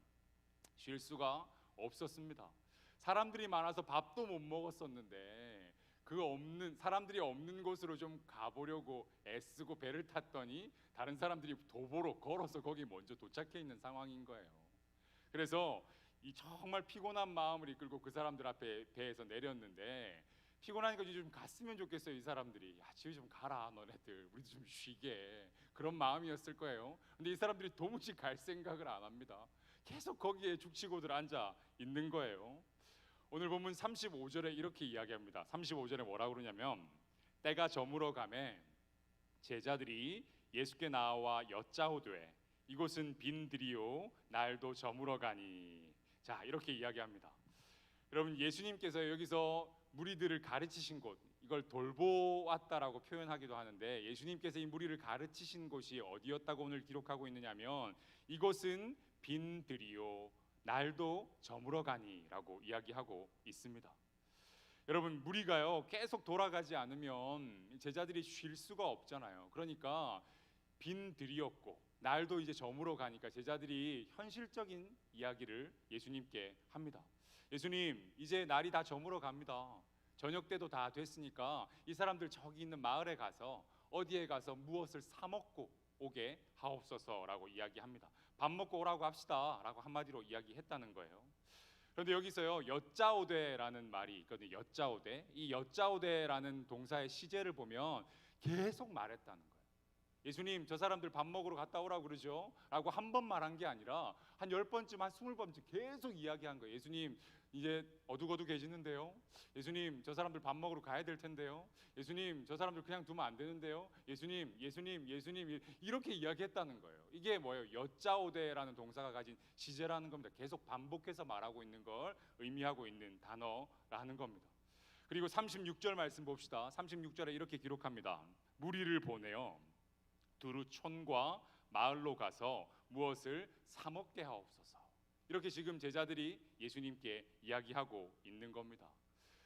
쉴 수가 없었습니다. 사람들이 많아서 밥도 못 먹었었는데 사람들이 없는 곳으로 좀 가보려고 애쓰고 배를 탔더니 다른 사람들이 도보로 걸어서 거기 먼저 도착해 있는 상황인 거예요. 그래서 이 정말 피곤한 마음을 이끌고 그 사람들 앞에 배에서 내렸는데 피곤하니까 이제 좀 갔으면 좋겠어요. 이 사람들이 야 집에 좀 가라 너네들 우리도 좀 쉬게 그런 마음이었을 거예요. 근데 이 사람들이 도무지 갈 생각을 안 합니다. 계속 거기에 죽치고들 앉아 있는 거예요. 오늘 본문 35절에 이렇게 이야기합니다. 35절에 뭐라고 그러냐면 때가 저물어 가매 제자들이 예수께 나와 여짜오되 이곳은 빈들이요 날도 저물어 가니. 자 이렇게 이야기합니다. 여러분 예수님께서 여기서 무리들을 가르치신 곳 이걸 돌보았다라고 표현하기도 하는데 예수님께서 이 무리를 가르치신 곳이 어디였다고 오늘 기록하고 있느냐면 이곳은 빈들이요 날도 저물어 가니라고 이야기하고 있습니다. 여러분 무리가요 계속 돌아가지 않으면 제자들이 쉴 수가 없잖아요. 그러니까 빈들이었고 날도 이제 저물어 가니까 제자들이 현실적인 이야기를 예수님께 합니다. 예수님 이제 날이 다 저물어 갑니다. 저녁 때도 다 됐으니까 이 사람들 저기 있는 마을에 가서 어디에 가서 무엇을 사 먹고 오게 하옵소서라고 이야기합니다. 밥 먹고 오라고 합시다 라고 한마디로 이야기했다는 거예요. 그런데 여기서요 여짜오되라는 말이 있거든요. 여짜오되 이 여짜오되라는 동사의 시제를 보면 계속 말했다는 거예요. 예수님 저 사람들 밥 먹으러 갔다 오라고 그러죠 라고 한 번 말한 게 아니라 한 10번쯤 한 20번쯤 계속 이야기한 거예요. 예수님 이제 어둑어둑해지는데요. 예수님 저 사람들 밥 먹으러 가야 될 텐데요. 예수님 저 사람들 그냥 두면 안 되는데요. 예수님 이렇게 이야기했다는 거예요. 이게 뭐예요? 여짜오되라는 동사가 가진 시제라는 겁니다. 계속 반복해서 말하고 있는 걸 의미하고 있는 단어라는 겁니다. 그리고 36절 말씀 봅시다. 36절에 이렇게 기록합니다. 무리를 보내어 두루 촌과 마을로 가서 무엇을 사 먹게 하옵소서. 이렇게 지금 제자들이 예수님께 이야기하고 있는 겁니다.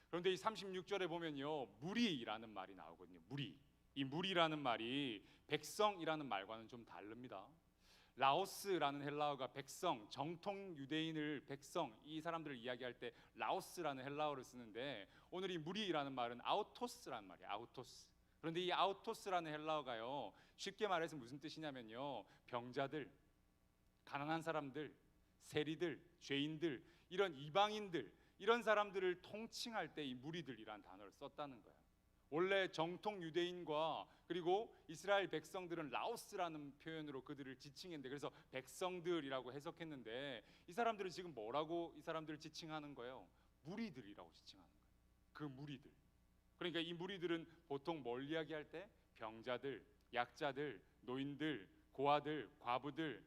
그런데 이 36절에 보면요 무리라는 말이 나오거든요. 무리. 이 무리라는 말이 백성이라는 말과는 좀 다릅니다. 라오스라는 헬라어가 백성, 정통 유대인을 백성 이 사람들을 이야기할 때 라오스라는 헬라어를 쓰는데 오늘 이 무리라는 말은 아우토스라는 말이에요. 아우토스. 그런데 이 아우토스라는 헬라어가요 쉽게 말해서 무슨 뜻이냐면요 병자들, 가난한 사람들, 세리들, 죄인들 이런 이방인들 이런 사람들을 통칭할 때 이 무리들이라는 단어를 썼다는 거예요. 원래 정통 유대인과 그리고 이스라엘 백성들은 라오스라는 표현으로 그들을 지칭했는데 그래서 백성들이라고 해석했는데 이 사람들은 지금 뭐라고 이 사람들을 지칭하는 거예요? 무리들이라고 지칭하는 거예요. 그 무리들. 그러니까 이 무리들은 보통 뭘 이야기할 때 병자들, 약자들, 노인들, 고아들, 과부들,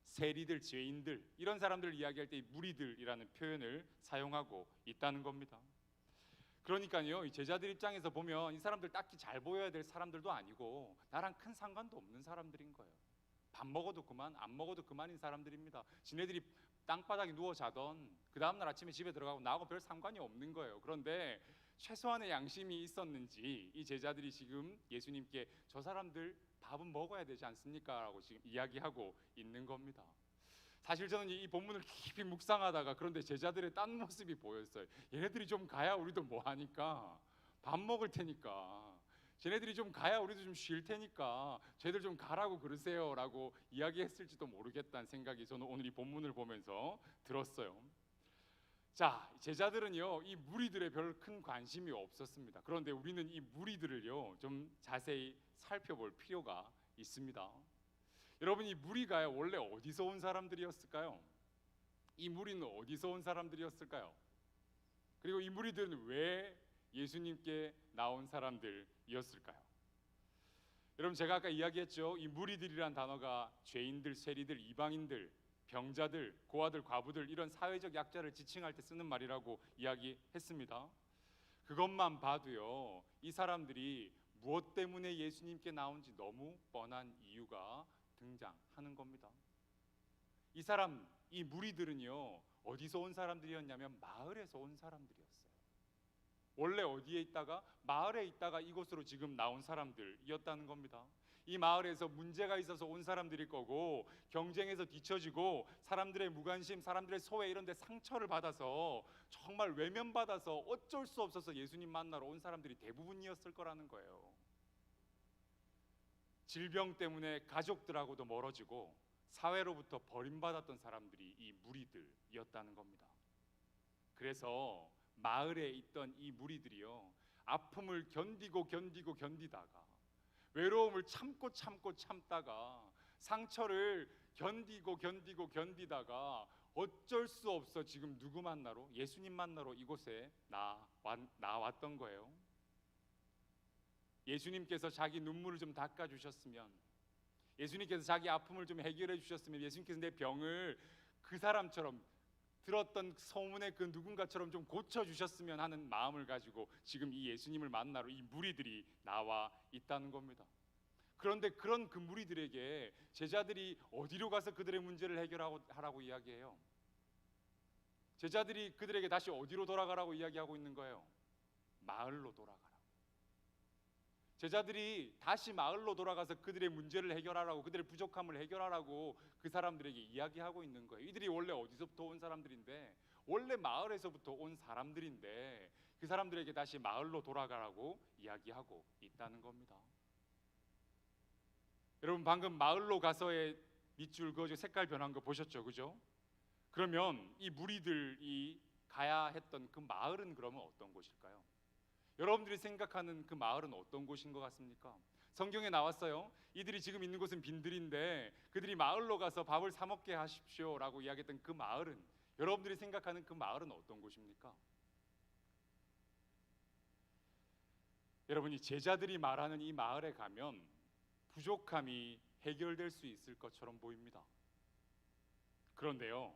세리들, 죄인들 이런 사람들을 이야기할 때 이 무리들이라는 표현을 사용하고 있다는 겁니다. 그러니까요 이 제자들 입장에서 보면 이 사람들 딱히 잘 보여야 될 사람들도 아니고 나랑 큰 상관도 없는 사람들인 거예요. 밥 먹어도 그만 안 먹어도 그만인 사람들입니다. 지네들이 땅바닥에 누워 자던 그 다음날 아침에 집에 들어가고 나하고 별 상관이 없는 거예요. 그런데 최소한의 양심이 있었는지 이 제자들이 지금 예수님께 저 사람들 밥은 먹어야 되지 않습니까? 라고 지금 이야기하고 있는 겁니다. 사실 저는 이 본문을 깊이 묵상하다가 그런데 제자들의 딴 모습이 보였어요. 얘네들이 좀 가야 우리도 뭐 하니까 밥 먹을 테니까 쟤네들이 좀 가야 우리도 좀 쉴 테니까 쟤들 좀 가라고 그러세요 라고 이야기했을지도 모르겠다는 생각이 저는 오늘 이 본문을 보면서 들었어요. 자, 제자들은요 이 무리들의 별 큰 관심이 없었습니다. 그런데 우리는 이 무리들을요 좀 자세히 살펴볼 필요가 있습니다. 여러분 이 무리가요 원래 어디서 온 사람들이었을까요? 이 무리는 어디서 온 사람들이었을까요? 그리고 이 무리들은 왜 예수님께 나온 사람들이었을까요? 여러분 제가 아까 이야기했죠. 이 무리들이란 단어가 죄인들, 세리들, 이방인들, 병자들, 고아들, 과부들 이런 사회적 약자를 지칭할 때 쓰는 말이라고 이야기했습니다. 그것만 봐도요 이 사람들이 무엇 때문에 예수님께 나온지 너무 뻔한 이유가 등장하는 겁니다. 이 사람, 이 무리들은요 어디서 온 사람들이었냐면 마을에서 온 사람들이었어요. 원래 어디에 있다가 마을에 있다가 이곳으로 지금 나온 사람들이었다는 겁니다. 이 마을에서 문제가 있어서 온 사람들일 거고 경쟁에서 뒤처지고 사람들의 무관심, 사람들의 소외 이런 데 상처를 받아서 정말 외면받아서 어쩔 수 없어서 예수님 만나러 온 사람들이 대부분이었을 거라는 거예요. 질병 때문에 가족들하고도 멀어지고 사회로부터 버림받았던 사람들이 이 무리들이었다는 겁니다. 그래서 마을에 있던 이 무리들이요, 아픔을 견디다가, 외로움을 참다가, 상처를 견디다가 어쩔 수 없어 지금 누구 만나러? 예수님 만나러 이곳에 나왔던 거예요. 예수님께서 자기 눈물을 좀 닦아주셨으면, 예수님께서 자기 아픔을 좀 해결해 주셨으면, 예수님께서 내 병을 그 사람처럼, 들었던 소문의 그 누군가처럼 좀 고쳐주셨으면 하는 마음을 가지고 지금 이 예수님을 만나러 이 무리들이 나와 있다는 겁니다. 그런데 그런 그 무리들에게 제자들이 어디로 가서 그들의 문제를 해결하라고 이야기해요? 제자들이 그들에게 다시 어디로 돌아가라고 이야기하고 있는 거예요? 마을로 돌아가라고. 제자들이 다시 마을로 돌아가서 그들의 문제를 해결하라고, 그들의 부족함을 해결하라고 그 사람들에게 이야기하고 있는 거예요. 이들이 원래 어디서부터 온 사람들인데, 원래 마을에서부터 온 사람들인데 그 사람들에게 다시 마을로 돌아가라고 이야기하고 있다는 겁니다. 여러분, 방금 마을로 가서의 밑줄 그어져 색깔 변한 거 보셨죠? 그죠? 그러면 이 무리들이 가야 했던 그 마을은 그러면 어떤 곳일까요? 여러분들이 생각하는 그 마을은 어떤 곳인 것 같습니까? 성경에 나왔어요. 이들이 지금 있는 곳은 빈들인데 그들이 마을로 가서 밥을 사 먹게 하십시오 라고 이야기했던 그 마을은, 여러분들이 생각하는 그 마을은 어떤 곳입니까? 여러분이 제자들이 말하는 이 마을에 가면 부족함이 해결될 수 있을 것처럼 보입니다. 그런데요,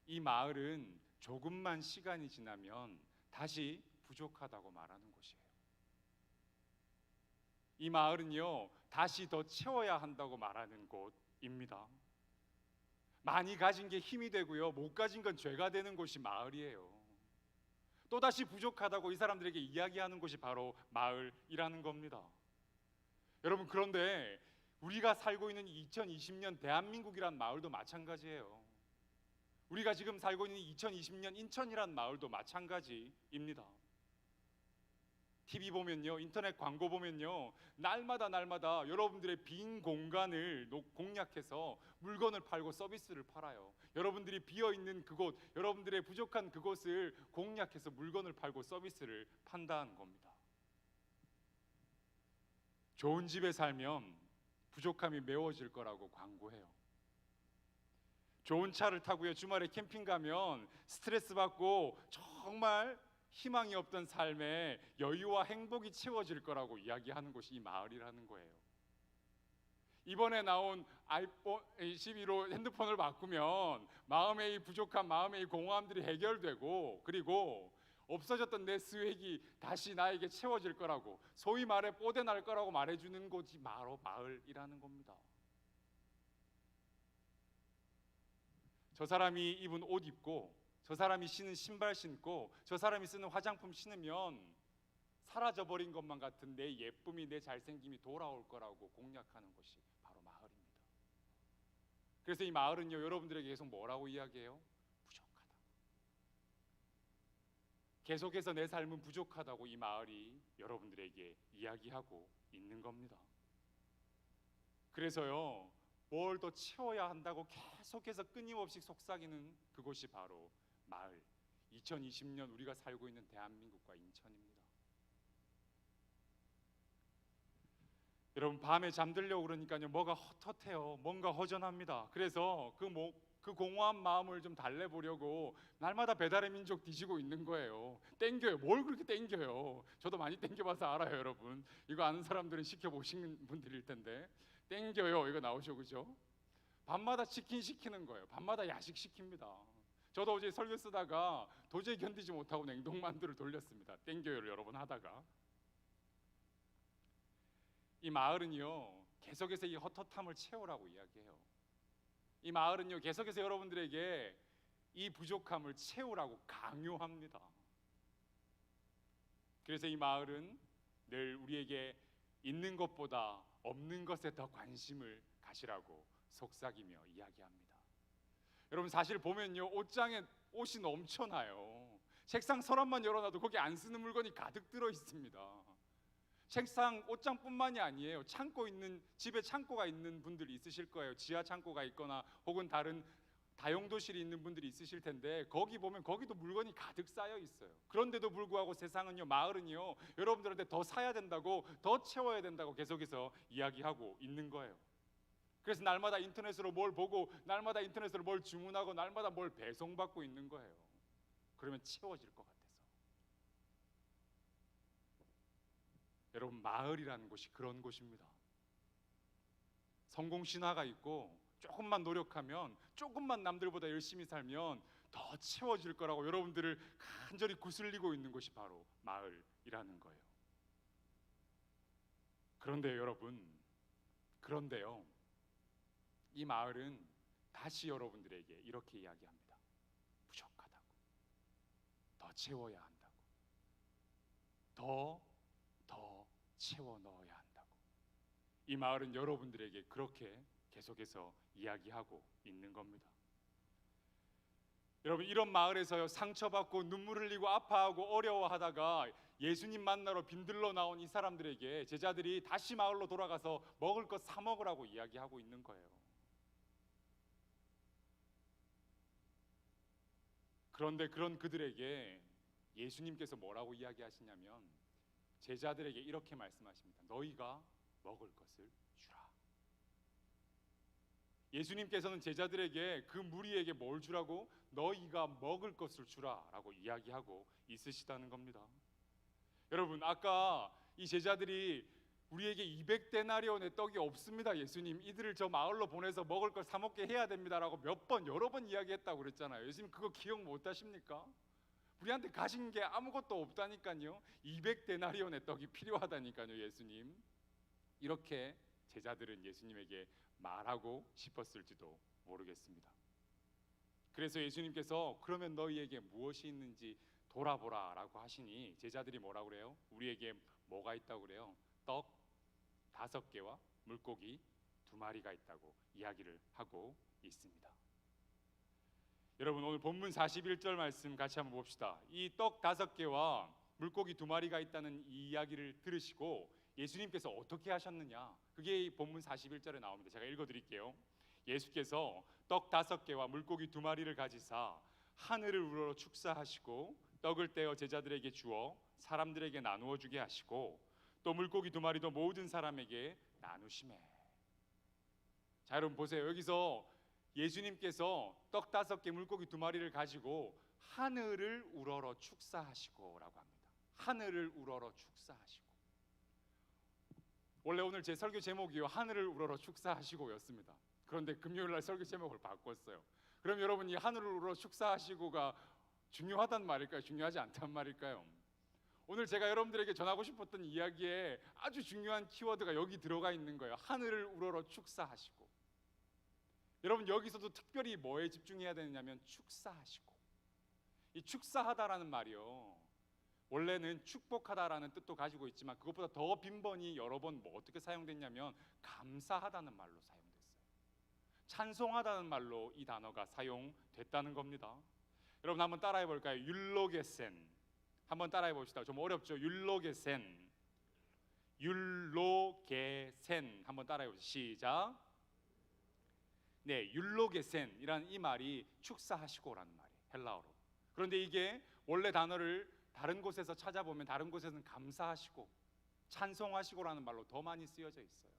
이 마을은 조금만 시간이 지나면 다시 부족하다고 말하는 곳이에요. 이 마을은요, 다시 더 채워야 한다고 말하는 곳입니다. 많이 가진 게 힘이 되고요, 못 가진 건 죄가 되는 곳이 마을이에요. 또다시 부족하다고 이 사람들에게 이야기하는 곳이 바로 마을이라는 겁니다. 여러분, 그런데 우리가 살고 있는 2020년 대한민국이란 마을도 마찬가지예요. 우리가 지금 살고 있는 2020년 인천이란 마을도 마찬가지입니다. TV 보면요, 인터넷 광고 보면요, 날마다 여러분들의 빈 공간을 공략해서 물건을 팔고 서비스를 팔아요. 여러분들이 비어있는 그곳, 여러분들의 부족한 그곳을 공략해서 물건을 팔고 서비스를 판다는 겁니다. 좋은 집에 살면 부족함이 메워질 거라고 광고해요. 좋은 차를 타고요, 주말에 캠핑 가면 스트레스 받고 정말 희망이 없던 삶에 여유와 행복이 채워질 거라고 이야기하는 곳이 이 마을이라는 거예요. 이번에 나온 아이폰 12로 핸드폰을 바꾸면 마음의 이 부족함, 마음의 이 공허함들이 해결되고, 그리고 없어졌던 내 스웩이 다시 나에게 채워질 거라고, 소위 말해 뽀대 날 거라고 말해주는 곳이 바로 마을이라는 겁니다. 저 사람이 입은 옷 입고, 저 사람이 신은 신발 신고, 저 사람이 쓰는 화장품 신으면 사라져버린 것만 같은 내 예쁨이, 내 잘생김이 돌아올 거라고 공략하는 곳이 바로 마을입니다. 그래서 이 마을은요, 여러분들에게 계속 뭐라고 이야기해요? 부족하다. 계속해서 내 삶은 부족하다고 이 마을이 여러분들에게 이야기하고 있는 겁니다. 그래서요, 뭘 더 채워야 한다고 계속해서 끊임없이 속삭이는 그곳이 바로 마을, 2020년 우리가 살고 있는 대한민국과 인천입니다. 여러분, 밤에 잠들려고 그러니까요, 뭐가 헛헛해요. 뭔가 허전합니다. 그래서 그 공허한 마음을 좀 달래보려고 날마다 배달의 민족 뒤지고 있는 거예요. 땡겨요. 뭘 그렇게 땡겨요? 저도 많이 땡겨봐서 알아요, 여러분. 이거 아는 사람들은 시켜보신 분들일 텐데, 땡겨요. 이거 나오죠, 그죠? 밤마다 치킨 시키는 거예요. 밤마다 야식 시킵니다. 저도 어제 설교 쓰다가 도저히 견디지 못하고 냉동만두를 돌렸습니다. 땡겨요를 여러 번 하다가. 이 마을은요, 계속해서 이 헛헛함을 채우라고 이야기해요. 이 마을은요, 계속해서 여러분들에게 이 부족함을 채우라고 강요합니다. 그래서 이 마을은 늘 우리에게 있는 것보다 없는 것에 더 관심을 가시라고 속삭이며 이야기합니다. 여러분, 사실 보면요, 옷장에 옷이 넘쳐나요. 책상 서랍만 열어놔도 거기 안 쓰는 물건이 가득 들어 있습니다. 책상, 옷장뿐만이 아니에요. 창고 있는, 집에 창고가 있는 분들이 있으실 거예요. 지하 창고가 있거나 혹은 다른 다용도실이 있는 분들이 있으실 텐데 거기 보면 거기도 물건이 가득 쌓여 있어요. 그런데도 불구하고 세상은요, 마을은요, 여러분들한테 더 사야 된다고, 더 채워야 된다고 계속해서 이야기하고 있는 거예요. 그래서 날마다 인터넷으로 뭘 보고, 날마다 인터넷으로 뭘 주문하고, 날마다 뭘 배송받고 있는 거예요. 그러면 채워질 것 같아서. 여러분, 마을이라는 곳이 그런 곳입니다. 성공 신화가 있고 조금만 노력하면, 조금만 남들보다 열심히 살면 더 채워질 거라고 여러분들을 간절히 구슬리고 있는 곳이 바로 마을이라는 거예요. 그런데 여러분, 그런데요, 이 마을은 다시 여러분들에게 이렇게 이야기합니다. 부족하다고, 더 채워야 한다고, 더 채워 넣어야 한다고. 이 마을은 여러분들에게 그렇게 계속해서 이야기하고 있는 겁니다. 여러분, 이런 마을에서 상처받고 눈물 흘리고 아파하고 어려워하다가 예수님 만나러 빈들러 나온 이 사람들에게 제자들이 다시 마을로 돌아가서 먹을 것 사 먹으라고 이야기하고 있는 거예요. 그런데 그런 그들에게 예수님께서 뭐라고 이야기하시냐면 제자들에게 이렇게 말씀하십니다. 너희가 먹을 것을 주라. 예수님께서는 제자들에게, 그 무리에게 뭘 주라고? 너희가 먹을 것을 주라라고 이야기하고 있으시다는 겁니다. 여러분, 아까 이 제자들이 우리에게 200데나리온의 떡이 없습니다, 예수님, 이들을 저 마을로 보내서 먹을 걸 사 먹게 해야 됩니다라고 여러 번 이야기했다고 그랬잖아요. 예수님 그거 기억 못 하십니까? 우리한테 가진 게 아무것도 없다니까요. 200데나리온의 떡이 필요하다니까요, 예수님. 이렇게 제자들은 예수님에게 말하고 싶었을지도 모르겠습니다. 그래서 예수님께서 그러면 너희에게 무엇이 있는지 돌아보라 라고 하시니 제자들이 뭐라고 그래요? 우리에게 뭐가 있다고 그래요? 떡 5개와 물고기 2마리가 있다고 이야기를 하고 있습니다. 여러분, 오늘 본문 41절 말씀 같이 한번 봅시다. 이 떡 5개와 물고기 2마리가 있다는 이 이야기를 들으시고 예수님께서 어떻게 하셨느냐, 그게 이 본문 41절에 나옵니다. 제가 읽어드릴게요. 예수께서 떡 5개와 물고기 2마리를 가지사 하늘을 우러러 축사하시고 떡을 떼어 제자들에게 주어 사람들에게 나누어 주게 하시고 또 물고기 2마리도 모든 사람에게 나누시매. 자, 여러분 보세요. 여기서 예수님께서 떡 5개 물고기 2마리를 가지고 하늘을 우러러 축사하시고 라고 합니다. 하늘을 우러러 축사하시고. 원래 오늘 제 설교 제목이요, 하늘을 우러러 축사하시고였습니다. 그런데 금요일날 설교 제목을 바꿨어요. 그럼 여러분, 이 하늘을 우러러 축사하시고가 중요하단 말일까요? 중요하지 않단 말일까요? 오늘 제가 여러분들에게 전하고 싶었던 이야기에 아주 중요한 키워드가 여기 들어가 있는 거예요. 하늘을 우러러 축사하시고. 여러분, 여기서도 특별히 뭐에 집중해야 되느냐면 축사하시고. 이 축사하다라는 말이요, 원래는 축복하다라는 뜻도 가지고 있지만 그것보다 더 빈번히 여러 번 어떻게 사용됐냐면 감사하다는 말로 사용됐어요. 찬송하다는 말로 이 단어가 사용됐다는 겁니다. 여러분 한번 따라해 볼까요? 율로게센. 한번 따라해 봅시다. 좀 어렵죠? 율로게센. 율로게센. 한번 따라해 보시죠. 시작. 네, 율로게센이라는 이 말이 축사하시고라는 말이에요, 헬라어로. 그런데 이게 원래 단어를 다른 곳에서 찾아보면 다른 곳에서는 감사하시고 찬송하시고라는 말로 더 많이 쓰여져 있어요.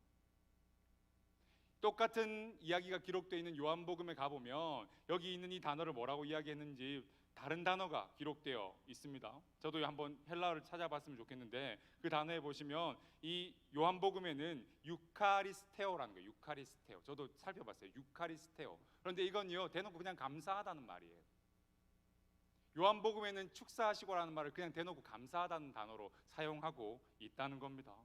똑같은 이야기가 기록되어 있는 요한복음에 가보면 여기 있는 이 단어를 뭐라고 이야기했는지 다른 단어가 기록되어 있습니다. 저도 한번 헬라어를 찾아봤으면 좋겠는데 그 단어에 보시면 이 요한복음에는 유카리스테오라는 거예요. 유카리스테오. 저도 살펴봤어요. 유카리스테오. 그런데 이건요, 대놓고 그냥 감사하다는 말이에요. 요한복음에는 축사하시고라는 말을 그냥 대놓고 감사하다는 단어로 사용하고 있다는 겁니다.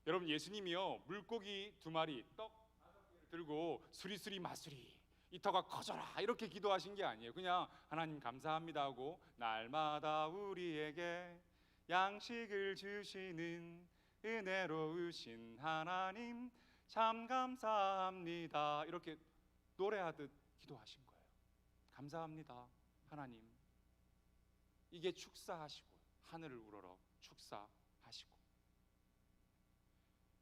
여러분, 예수님이요, 물고기 2마리, 떡 5개를 들고 수리수리 마수리 이 터가 커져라 이렇게 기도하신 게 아니에요. 그냥 하나님 감사합니다 하고 날마다 우리에게 양식을 주시는 은혜로우신 하나님 참 감사합니다 이렇게 노래하듯 기도하신 거예요. 감사합니다 하나님. 이게 축사하시고, 하늘을 우러러 축사하시고.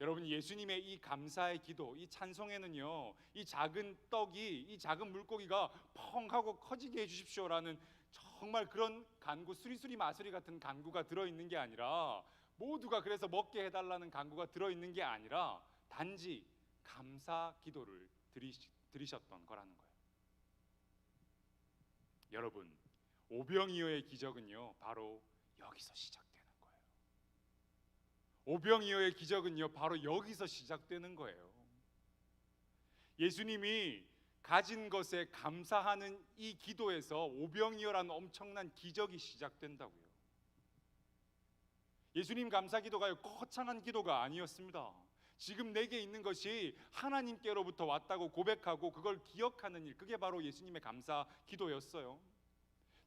여러분, 예수님의 이 감사의 기도, 이 찬송에는요, 이 작은 떡이, 이 작은 물고기가 펑 하고 커지게 해주십시오라는 정말 그런 간구, 수리수리 마수리 같은 간구가 들어있는 게 아니라, 모두가 그래서 먹게 해달라는 간구가 들어있는 게 아니라 단지 감사 기도를 드리셨던 거라는 거예요. 여러분, 오병이어의 기적은요, 바로 여기서 시작되는 거예요. 오병이어의 기적은요, 바로 여기서 시작되는 거예요. 예수님이 가진 것에 감사하는 이 기도에서 오병이어라는 엄청난 기적이 시작된다고요. 예수님 감사 기도가요, 거창한 기도가 아니었습니다. 지금 내게 있는 것이 하나님께로부터 왔다고 고백하고 그걸 기억하는 일, 그게 바로 예수님의 감사 기도였어요.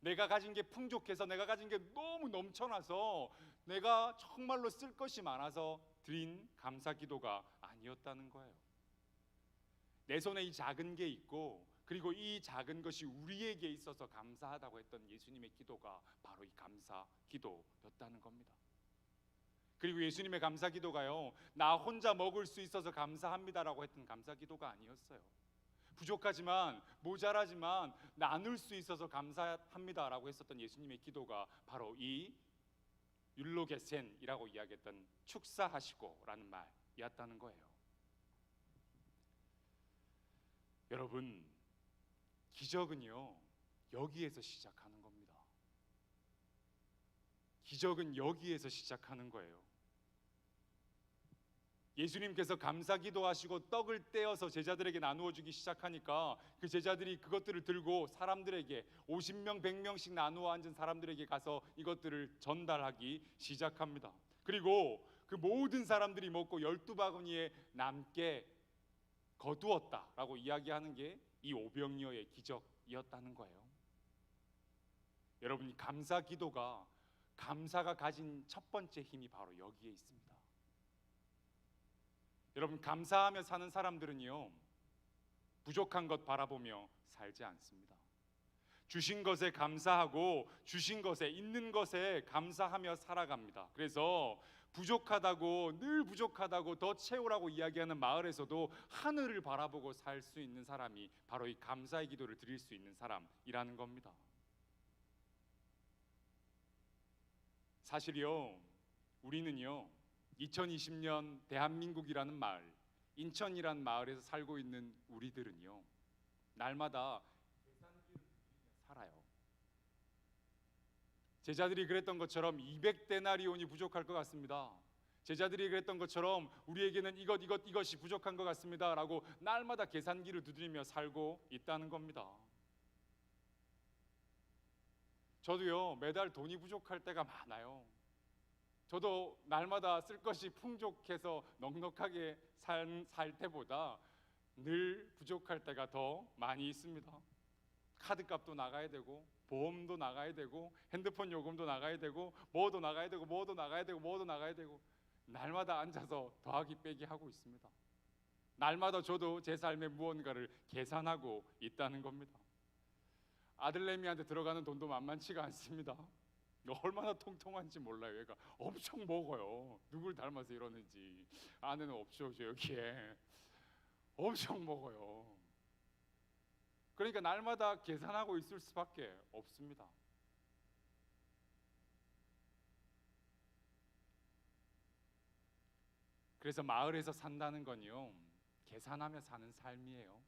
내가 가진 게 풍족해서, 내가 가진 게 너무 넘쳐나서, 내가 정말로 쓸 것이 많아서 드린 감사 기도가 아니었다는 거예요. 내 손에 이 작은 게 있고, 그리고 이 작은 것이 우리에게 있어서 감사하다고 했던 예수님의 기도가 바로 이 감사 기도였다는 겁니다. 그리고 예수님의 감사 기도가요, 나 혼자 먹을 수 있어서 감사합니다라고 했던 감사 기도가 아니었어요. 부족하지만, 모자라지만 나눌 수 있어서 감사합니다라고 했었던 예수님의 기도가 바로 이 율로게센이라고 이야기했던 축사하시고라는 말이었다는 거예요. 여러분, 기적은요, 여기에서 시작하는 겁니다. 기적은 여기에서 시작하는 거예요. 예수님께서 감사 기도하시고 떡을 떼어서 제자들에게 나누어 주기 시작하니까 그 제자들이 그것들을 들고 사람들에게 50명 100명씩 나누어 앉은 사람들에게 가서 이것들을 전달하기 시작합니다. 그리고 그 모든 사람들이 먹고 12바구니에 남게 거두었다라고 이야기하는 게 이 오병이어의 기적이었다는 거예요. 여러분, 감사 기도가, 감사가 가진 첫 번째 힘이 바로 여기에 있습니다. 여러분, 감사하며 사는 사람들은요, 부족한 것 바라보며 살지 않습니다. 주신 것에 감사하고 주신 것에, 있는 것에 감사하며 살아갑니다. 그래서 부족하다고, 늘 부족하다고 더 채우라고 이야기하는 마을에서도 하늘을 바라보고 살 수 있는 사람이 바로 이 감사의 기도를 드릴 수 있는 사람이라는 겁니다. 사실이요, 우리는요, 2020년 대한민국이라는 마을, 인천이라는 마을에서 살고 있는 우리들은요, 날마다 계산기를 살아요. 제자들이 그랬던 것처럼 200데나리온이 부족할 것 같습니다. 제자들이 그랬던 것처럼 우리에게는 이것이 부족한 것 같습니다 라고 날마다 계산기를 두드리며 살고 있다는 겁니다. 저도요, 매달 돈이 부족할 때가 많아요. 저도 날마다 쓸 것이 풍족해서 넉넉하게 살 때보다 늘 부족할 때가 더 많이 있습니다. 카드값도 나가야 되고, 보험도 나가야 되고, 핸드폰 요금도 나가야 되고, 뭐도 나가야 되고, 뭐도 나가야 되고, 뭐도 나가야 되고, 날마다 앉아서 더하기 빼기 하고 있습니다. 날마다 저도 제 삶의 무언가를 계산하고 있다는 겁니다. 아들내미한테 들어가는 돈도 만만치가 않습니다. 얼마나 통통한지 몰라요. 얘가 엄청 먹어요. 누굴 닮아서 이러는지 아내는 없죠, 여기에. 엄청 먹어요. 그러니까 날마다 계산하고 있을 수밖에 없습니다. 그래서 마을에서 산다는 건요, 계산하며 사는 삶이에요.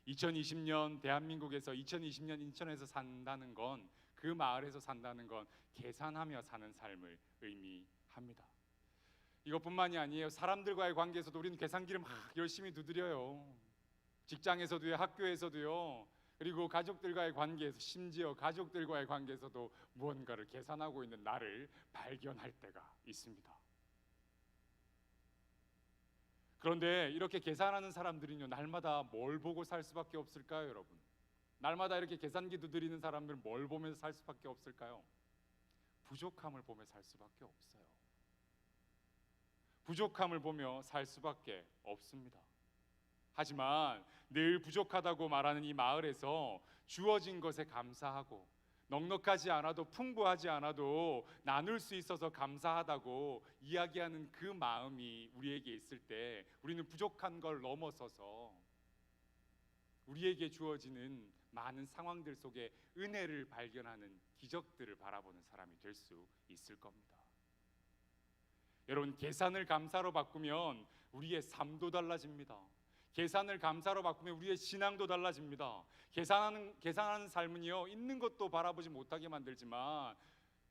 2020년 대한민국에서, 2020년 인천에서 산다는 건, 그 마을에서 산다는 건 계산하며 사는 삶을 의미합니다. 이것뿐만이 아니에요. 사람들과의 관계에서도 우리는 계산기를 막 열심히 두드려요. 직장에서도요, 학교에서도요, 그리고 가족들과의 관계에서, 심지어 가족들과의 관계에서도 무언가를 계산하고 있는 나를 발견할 때가 있습니다. 그런데 이렇게 계산하는 사람들은요, 날마다 뭘 보고 살 수밖에 없을까요, 여러분? 날마다 이렇게 계산기 두드리는 사람들은 뭘 보면서 살 수밖에 없을까요? 부족함을 보며 살 수밖에 없어요. 부족함을 보며 살 수밖에 없습니다. 하지만 늘 부족하다고 말하는 이 마을에서 주어진 것에 감사하고 넉넉하지 않아도 풍부하지 않아도 나눌 수 있어서 감사하다고 이야기하는 그 마음이 우리에게 있을 때 우리는 부족한 걸 넘어서서 우리에게 주어지는 많은 상황들 속에 은혜를 발견하는 기적들을 바라보는 사람이 될 수 있을 겁니다. 여러분, 계산을 감사로 바꾸면 우리의 삶도 달라집니다. 계산을 감사로 바꾸면 우리의 신앙도 달라집니다. 계산하는 삶은요, 있는 것도 바라보지 못하게 만들지만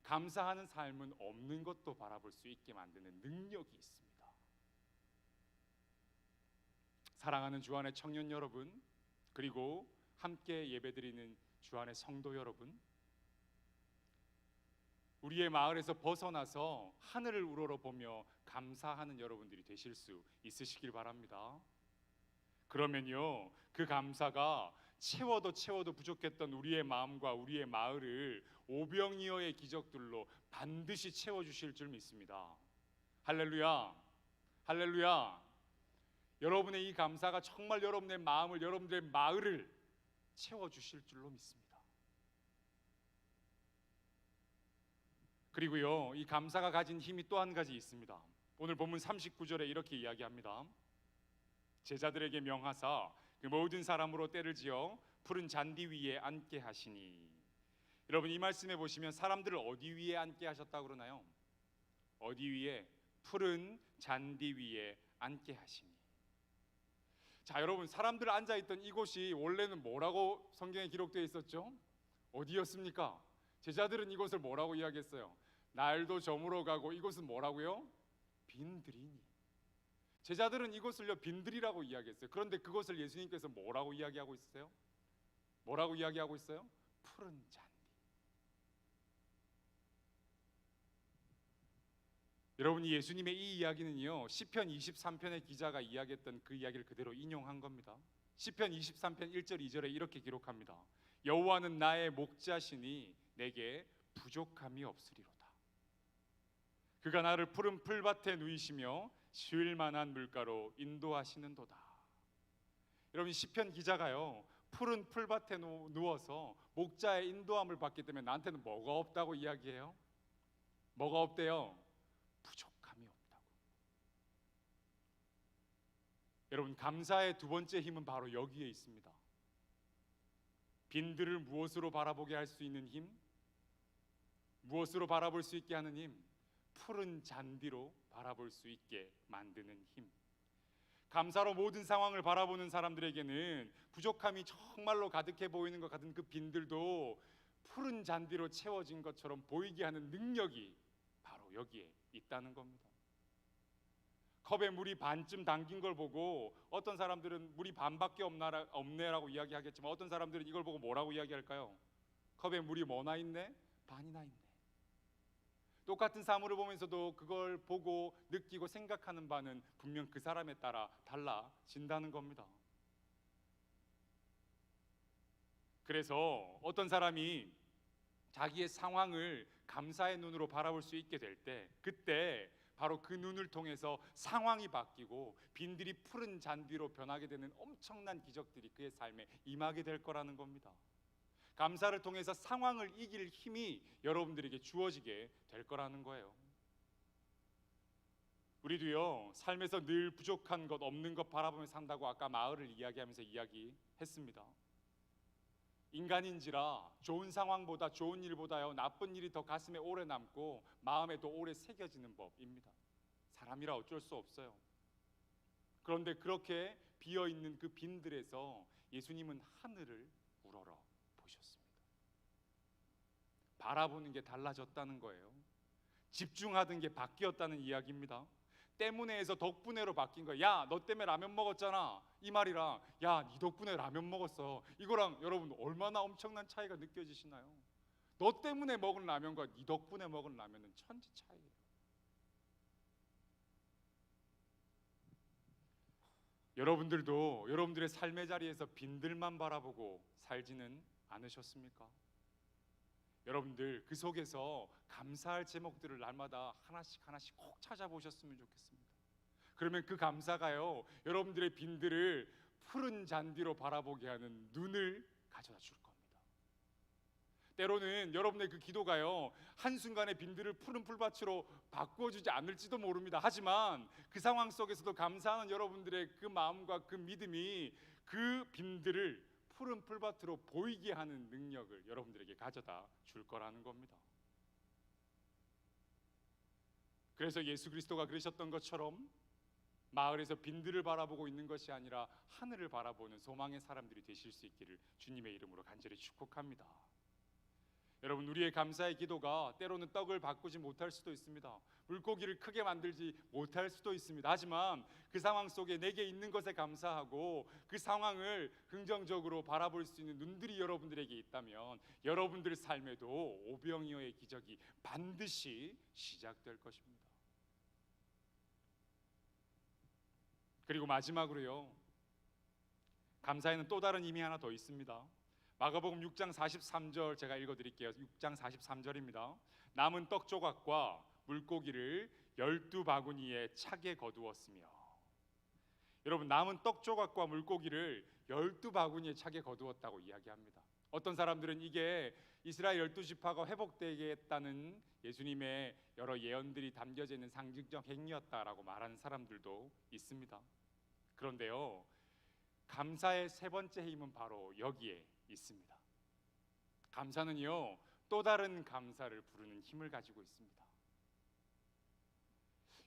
감사하는 삶은 없는 것도 바라볼 수 있게 만드는 능력이 있습니다. 사랑하는 주안의 청년 여러분, 그리고 함께 예배드리는 주안의 성도 여러분, 우리의 마을에서 벗어나서 하늘을 우러러보며 감사하는 여러분들이 되실 수 있으시길 바랍니다. 그러면요, 그 감사가 채워도 부족했던 우리의 마음과 우리의 마을을 오병이어의 기적들로 반드시 채워주실 줄 믿습니다. 할렐루야, 할렐루야. 여러분의 이 감사가 정말 여러분의 마음을, 여러분들의 마을을 채워주실 줄로 믿습니다. 그리고요, 이 감사가 가진 힘이 또 한 가지 있습니다. 오늘 본문 39절에 이렇게 이야기합니다. 제자들에게 명하사 그 모든 사람으로 때를 지어 푸른 잔디 위에 앉게 하시니. 여러분, 이 말씀에 보시면 사람들을 어디 위에 앉게 하셨다고 그러나요? 어디 위에? 푸른 잔디 위에 앉게 하시니. 자, 여러분, 사람들 앉아있던 이곳이 원래는 뭐라고 성경에 기록되어 있었죠? 어디였습니까? 제자들은 이곳을 뭐라고 이야기했어요? 날도 저물어 가고 이곳은 뭐라고요? 빈들이니. 제자들은 이곳을요, 빈들이라고 이야기했어요. 그런데 그것을 예수님께서 뭐라고 이야기하고 있어요? 뭐라고 이야기하고 있어요? 푸른 잔디. 여러분, 예수님의 이 이야기는요, 시편 23편의 기자가 이야기했던 그 이야기를 그대로 인용한 겁니다. 시편 23편 1절 2절에 이렇게 기록합니다. 여호와는 나의 목자시니 내게 부족함이 없으리로다. 그가 나를 푸른 풀밭에 누이시며 쉴 만한 물가로 인도하시는도다. 여러분, 시편 기자가요, 푸른 풀밭에 누워서 목자의 인도함을 받기 때문에 나한테는 뭐가 없다고 이야기해요? 뭐가 없대요? 부족함이 없다고. 여러분, 감사의 두 번째 힘은 바로 여기에 있습니다. 빈들을 무엇으로 바라보게 할 수 있는 힘? 무엇으로 바라볼 수 있게 하는 힘? 푸른 잔디로 바라볼 수 있게 만드는 힘. 감사로 모든 상황을 바라보는 사람들에게는 부족함이 정말로 가득해 보이는 것 같은 그 빈들도 푸른 잔디로 채워진 것처럼 보이게 하는 능력이 바로 여기에 있다는 겁니다. 컵에 물이 반쯤 담긴 걸 보고 어떤 사람들은 물이 반밖에 없네라고 이야기하겠지만 어떤 사람들은 이걸 보고 뭐라고 이야기할까요? 컵에 물이 뭐나 있네? 반이나 있네. 똑같은 사물을 보면서도 그걸 보고 느끼고 생각하는 바는 분명 그 사람에 따라 달라진다는 겁니다. 그래서 어떤 사람이 자기의 상황을 감사의 눈으로 바라볼 수 있게 될 때, 그때 바로 그 눈을 통해서 상황이 바뀌고 빈들이 푸른 잔디로 변하게 되는 엄청난 기적들이 그의 삶에 임하게 될 거라는 겁니다. 감사를 통해서 상황을 이길 힘이 여러분들에게 주어지게 될 거라는 거예요. 우리도요, 삶에서 늘 부족한 것, 없는 것 바라보며 산다고 아까 마을을 이야기하면서 이야기했습니다. 인간인지라 좋은 상황보다, 좋은 일보다요, 나쁜 일이 더 가슴에 오래 남고 마음에 더 오래 새겨지는 법입니다. 사람이라 어쩔 수 없어요. 그런데 그렇게 비어있는 그 빈들에서 예수님은 하늘을 우러러 보셨습니다. 바라보는 게 달라졌다는 거예요. 집중하던 게 바뀌었다는 이야기입니다. 때문에에서 덕분에로 바뀐 거예요. 야, 너 때문에 라면 먹었잖아. 이 말이랑 야, 네 덕분에 라면 먹었어. 이거랑 여러분 얼마나 엄청난 차이가 느껴지시나요? 너 때문에 먹은 라면과 네 덕분에 먹은 라면은 천지 차이예요. 여러분들도 여러분들의 삶의 자리에서 빈들만 바라보고 살지는 않으셨습니까? 여러분들 그 속에서 감사할 제목들을 날마다 하나씩 꼭 찾아보셨으면 좋겠습니다. 그러면 그 감사가요, 여러분들의 빈들을 푸른 잔디로 바라보게 하는 눈을 가져다 줄 겁니다. 때로는 여러분의 그 기도가요, 한순간에 빈들을 푸른 풀밭으로 바꾸어주지 않을지도 모릅니다. 하지만 그 상황 속에서도 감사하는 여러분들의 그 마음과 그 믿음이 그 빈들을 푸른 풀밭으로 보이게 하는 능력을 여러분들에게 가져다 줄 거라는 겁니다. 그래서 예수 그리스도가 그러셨던 것처럼 마을에서 빈들을 바라보고 있는 것이 아니라 하늘을 바라보는 소망의 사람들이 되실 수 있기를 주님의 이름으로 간절히 축복합니다. 여러분, 우리의 감사의 기도가 때로는 떡을 바꾸지 못할 수도 있습니다. 물고기를 크게 만들지 못할 수도 있습니다. 하지만 그 상황 속에 내게 있는 것에 감사하고 그 상황을 긍정적으로 바라볼 수 있는 눈들이 여러분들에게 있다면 여러분들 삶에도 오병이어의 기적이 반드시 시작될 것입니다. 그리고 마지막으로요, 감사에는 또 다른 의미 하나 더 있습니다. 마가복음 6장 43절 제가 읽어드릴게요. 6장 43절입니다. 남은 떡 조각과 물고기를 12바구니에 차게 거두었으며, 여러분, 남은 떡 조각과 물고기를 12바구니에 차게 거두었다고 이야기합니다. 어떤 사람들은 이게 이스라엘 12지파가 회복되겠다는 예수님의 여러 예언들이 담겨져 있는 상징적 행위였다라고 말하는 사람들도 있습니다. 그런데요, 감사의 세 번째 힘은 바로 여기에 있습니다. 감사는요, 또 다른 감사를 부르는 힘을 가지고 있습니다.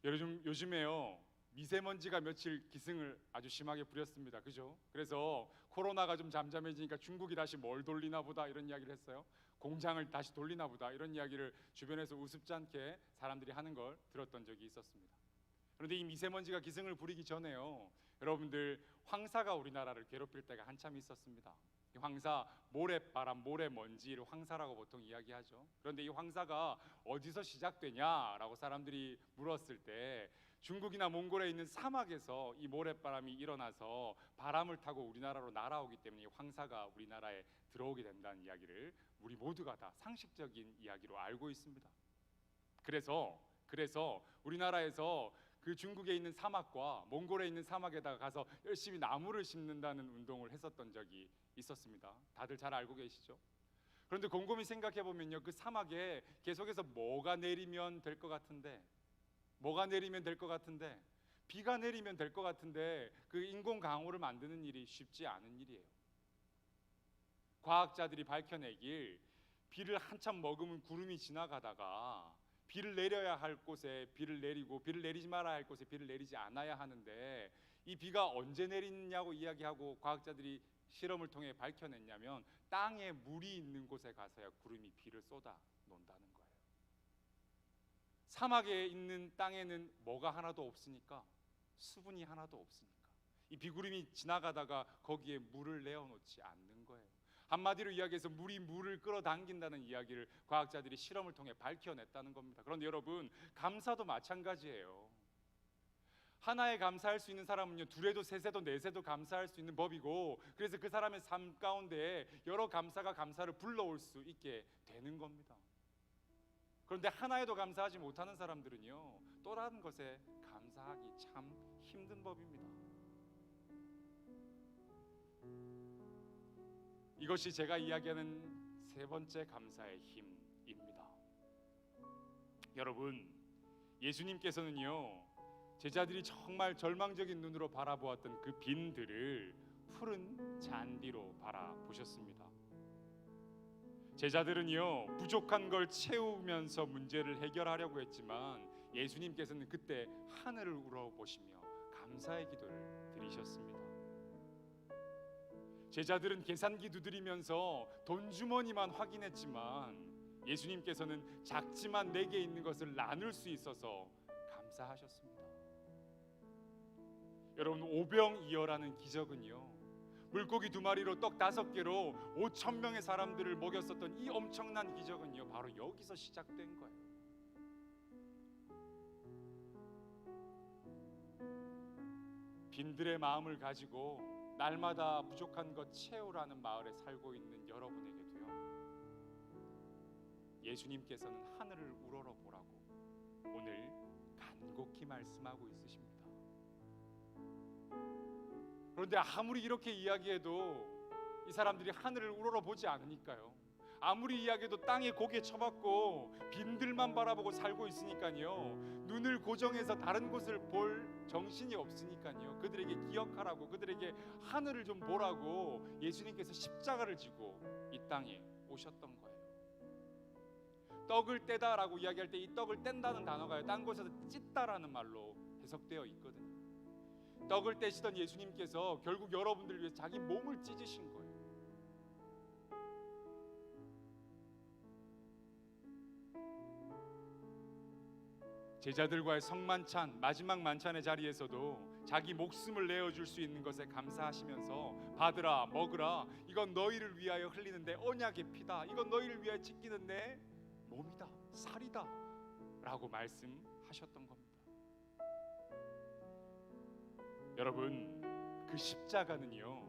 요즘에요, 미세먼지가 며칠 기승을 아주 심하게 부렸습니다. 그죠? 그래서 코로나가 좀 잠잠해지니까 중국이 다시 뭘 돌리나 보다 이런 이야기를 했어요. 공장을 다시 돌리나 보다 이런 이야기를 주변에서 우습지 않게 사람들이 하는 걸 들었던 적이 있었습니다. 그런데 이 미세먼지가 기승을 부리기 전에요, 여러분들, 황사가 우리나라를 괴롭힐 때가 한참 있었습니다. 이 황사, 모래바람, 모래먼지를 황사라고 보통 이야기하죠. 그런데 이 황사가 어디서 시작되냐라고 사람들이 물었을 때 중국이나 몽골에 있는 사막에서 이 모래바람이 일어나서 바람을 타고 우리나라로 날아오기 때문에 이 황사가 우리나라에 들어오게 된다는 이야기를 우리 모두가 다 상식적인 이야기로 알고 있습니다. 그래서 우리나라에서 그 중국에 있는 사막과 몽골에 있는 사막에다가 가서 열심히 나무를 심는다는 운동을 했었던 적이 있었습니다. 다들 잘 알고 계시죠? 그런데 곰곰이 생각해 보면요, 그 사막에 계속해서 뭐가 내리면 될 것 같은데, 비가 내리면 될 것 같은데 그 인공 강우를 만드는 일이 쉽지 않은 일이에요. 과학자들이 밝혀내길 비를 한참 머금은 구름이 지나가다가 비를 내려야 할 곳에 비를 내리고 비를 내리지 말아야 할 곳에 비를 내리지 않아야 하는데, 이 비가 언제 내리느냐고 이야기하고 과학자들이 실험을 통해 밝혀냈냐면 땅에 물이 있는 곳에 가서야 구름이 비를 쏟아 놓는다는 거예요. 사막에 있는 땅에는 뭐가 하나도 없으니까, 수분이 하나도 없으니까 이 비구름이 지나가다가 거기에 물을 내어놓지 않는 거예요. 한마디로 이야기해서 물이 물을 끌어당긴다는 이야기를 과학자들이 실험을 통해 밝혀냈다는 겁니다. 그런데 여러분, 감사도 마찬가지예요. 하나에 감사할 수 있는 사람은요, 둘에도 셋에도 넷에도 감사할 수 있는 법이고, 그래서 그 사람의 삶 가운데 여러 감사가 감사를 불러올 수 있게 되는 겁니다. 그런데 하나에도 감사하지 못하는 사람들은요, 또 다른 것에 감사하기 참 힘든 법입니다. 이것이 제가 이야기하는 세 번째 감사의 힘입니다. 여러분, 예수님께서는요, 제자들이 정말 절망적인 눈으로 바라보았던 그 빈들을 푸른 잔디로 바라보셨습니다. 제자들은요, 부족한 걸 채우면서 문제를 해결하려고 했지만 예수님께서는 그때 하늘을 우러보시며 감사의 기도를 드리셨습니다. 제자들은 계산기 두드리면서 돈 주머니만 확인했지만 예수님께서는 작지만 내게 있는 것을 나눌 수 있어서 감사하셨습니다. 여러분, 오병이어라는 기적은요, 물고기 2마리로 떡 5개로 5,000명의 사람들을 먹였었던 이 엄청난 기적은요, 바로 여기서 시작된 거예요. 빈들의 마음을 가지고 날마다 부족한 것 채우라는 마을에 살고 있는 여러분에게도요, 예수님께서는 하늘을 우러러 보라고 오늘 간곡히 말씀하고 있으십니다. 그런데 아무리 이렇게 이야기해도 이 사람들이 하늘을 우러러 보지 않으니까요, 아무리 이야기해도 땅에 고개 쳐박고 빈들만 바라보고 살고 있으니까요, 눈을 고정해서 다른 곳을 볼 정신이 없으니까요, 그들에게 기억하라고, 그들에게 하늘을 좀 보라고 예수님께서 십자가를 지고 이 땅에 오셨던 거예요. 떡을 떼다라고 이야기할 때 이 떡을 뗀다는 단어가 딴 곳에서 찢다라는 말로 해석되어 있거든요. 떡을 떼시던 예수님께서 결국 여러분들을 위해서 자기 몸을 찢으신 거예요. 제자들과의 성만찬, 마지막 만찬의 자리에서도 자기 목숨을 내어줄 수 있는 것에 감사하시면서 받으라 먹으라, 이건 너희를 위하여 흘리는 내 언약의 피다, 이건 너희를 위하여 지키는 내 몸이다, 살이다 라고 말씀하셨던 겁니다. 여러분, 그 십자가는요,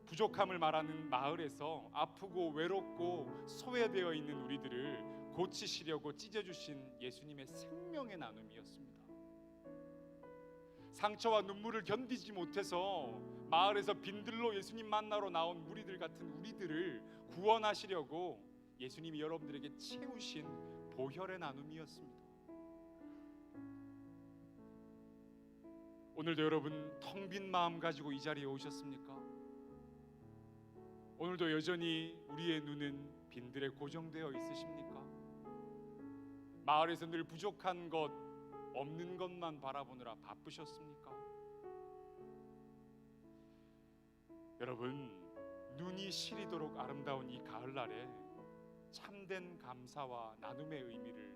부족함을 말하는 마을에서 아프고 외롭고 소외되어 있는 우리들을 고치시려고 찢어주신 예수님의 생명의 나눔이었습니다. 상처와 눈물을 견디지 못해서 마을에서 빈들로 예수님 만나러 나온 무리들 같은 우리들을 구원하시려고 예수님이 여러분들에게 채우신 보혈의 나눔이었습니다. 오늘도 여러분 텅 빈 마음 가지고 이 자리에 오셨습니까? 오늘도 여전히 우리의 눈은 빈들에 고정되어 있으십니까? 마을에서 늘 부족한 것, 없는 것만 바라보느라 바쁘셨습니까? 여러분, 눈이 시리도록 아름다운 이 가을날에 참된 감사와 나눔의 의미를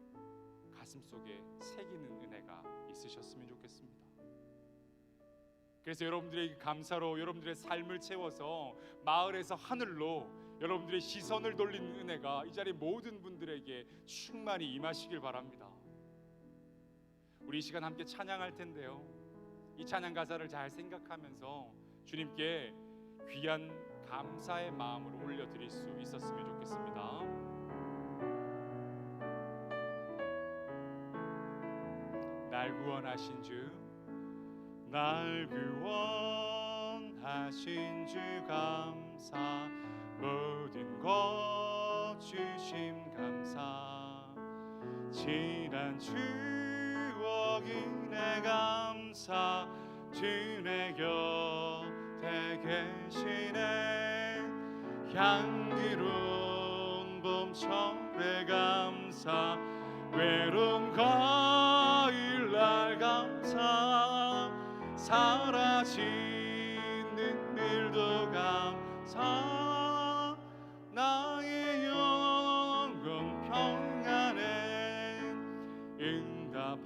가슴속에 새기는 은혜가 있으셨으면 좋겠습니다. 그래서 여러분들의 감사로 여러분들의 삶을 채워서 마을에서 하늘로 여러분들의 시선을 돌리는 은혜가 이 자리 모든 분들에게 충만히 임하시길 바랍니다. 우리 이 시간 함께 찬양할 텐데요, 이 찬양 가사를 잘 생각하면서 주님께 귀한 감사의 마음을 올려드릴 수 있었으면 좋겠습니다. 날 구원하신 주, 날 구원하신 주 감사, 모든 것 주심 감사, 지난 추억 은혜 감사, 주내 곁에 계시네, 향기로운 봄철에 감사, 외로운 가을날 감사, 사라진 눈물도 감사, 나의 영혼 평안에 응답하신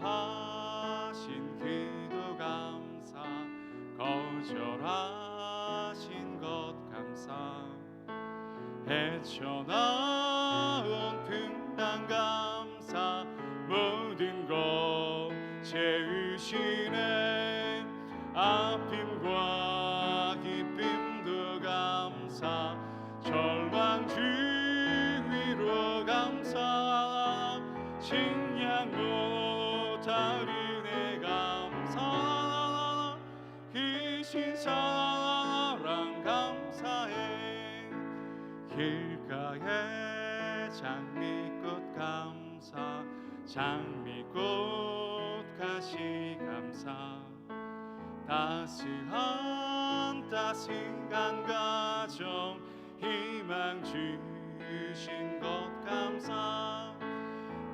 기도 감사, 거절하신 것 감사, 헤쳐나온 풍랑 감사, 모든 것 채우시네, 아픔과 기쁨도 감사, 절망 주위로 감사, 식량 못할 은혜 감사, 크신 사랑 감사해, 길가에 장미꽃 감사, 장미꽃 가시 감사, 따스한 가정 희망 주신 것 감사,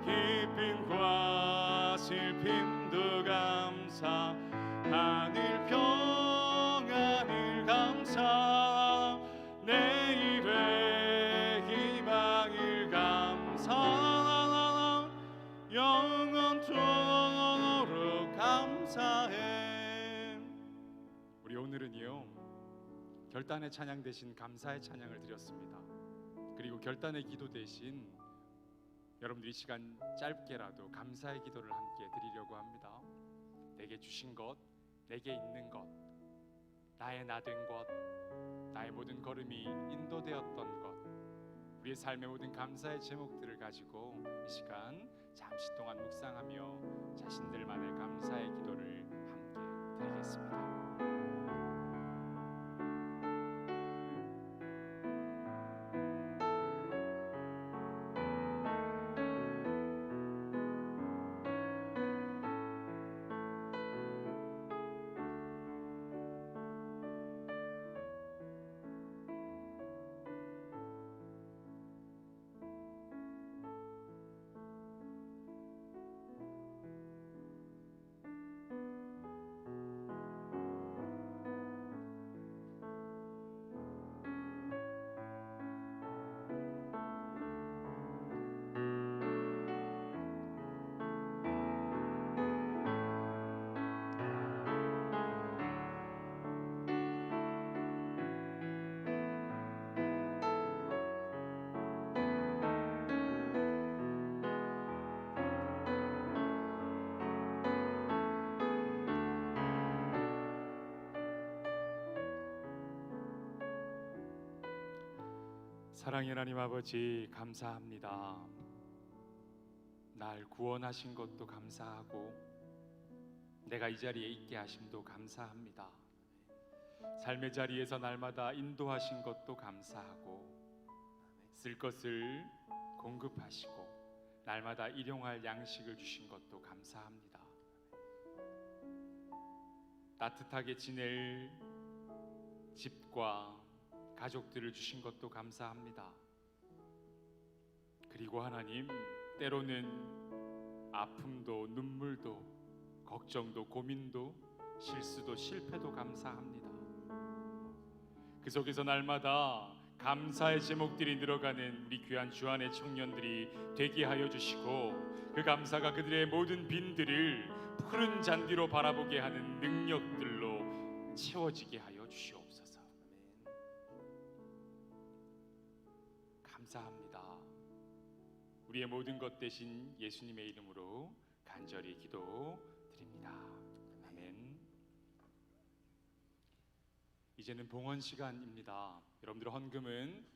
기쁨과 슬픔도 감사, 하늘 평안을 감사, 내일의 희망을 감사, 영원토록 감사해. 우리 오늘은요, 결단의 찬양 대신 감사의 찬양을 드렸습니다. 그리고 결단의 기도 대신 여러분들이 이 시간 짧게라도 감사의 기도를 함께 드리려고 합니다. 내게 주신 것, 내게 있는 것, 나의 나 된 것, 나의 모든 걸음이 인도되었던 것, 우리의 삶의 모든 감사의 제목들을 가지고 이 시간 잠시 동안 묵상하며 자신들만의 감사의 기도를 함께 드리겠습니다. 사랑의 하나님 아버지, 감사합니다. 날 구원하신 것도 감사하고 내가 이 자리에 있게 하심도 감사합니다. 삶의 자리에서 날마다 인도하신 것도 감사하고 쓸 것을 공급하시고 날마다 일용할 양식을 주신 것도 감사합니다. 따뜻하게 지낼 집과 가족들을 주신 것도 감사합니다. 그리고 하나님, 때로는 아픔도 눈물도 걱정도 고민도 실수도 실패도 감사합니다. 그 속에서 날마다 감사의 제목들이 늘어가는 우리 귀한 주안의 청년들이 되게 하여 주시고 그 감사가 그들의 모든 빈들을 푸른 잔디로 바라보게 하는 능력들로 채워지게 하여 주시옵소서. 감사합니다. 우리의 모든 것 대신 예수님의 이름으로 간절히 기도드립니다. 아멘. 이제는 봉헌 시간입니다. 여러분들 헌금은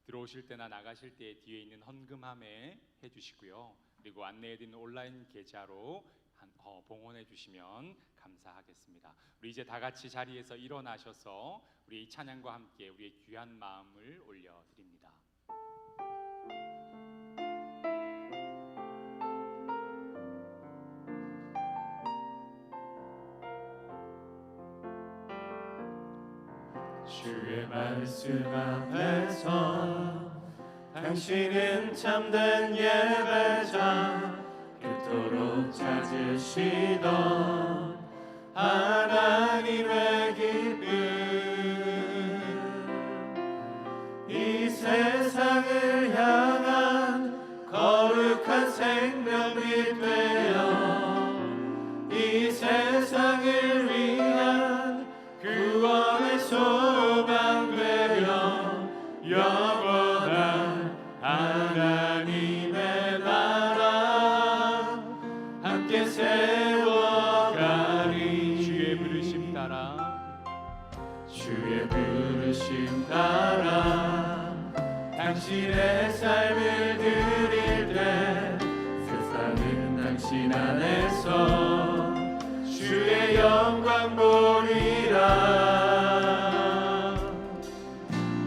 들어오실 때나 나가실 때 뒤에 있는 헌금함에 해주시고요. 그리고 안내해드린 온라인 계좌로 봉헌해 주시면 감사하겠습니다. 우리 이제 다 같이 자리에서 일어나셔서 우리 이 찬양과 함께 우리의 귀한 마음을 올려드립니다. 주의 말씀 앞에서 당신은 참된 예배자 그토록 찾으시던 하나님의 기쁨 이 세상을 향한 거룩한 생명빛 되어 이 세상을 위한 구원의 소망 되어 영원한 하나님의 나라 함께 세워가리 주의 부르심 따라 주의 부르심 따라 당신의 삶을 드릴 때 세상은 당신 안에서 주의 영광 보리라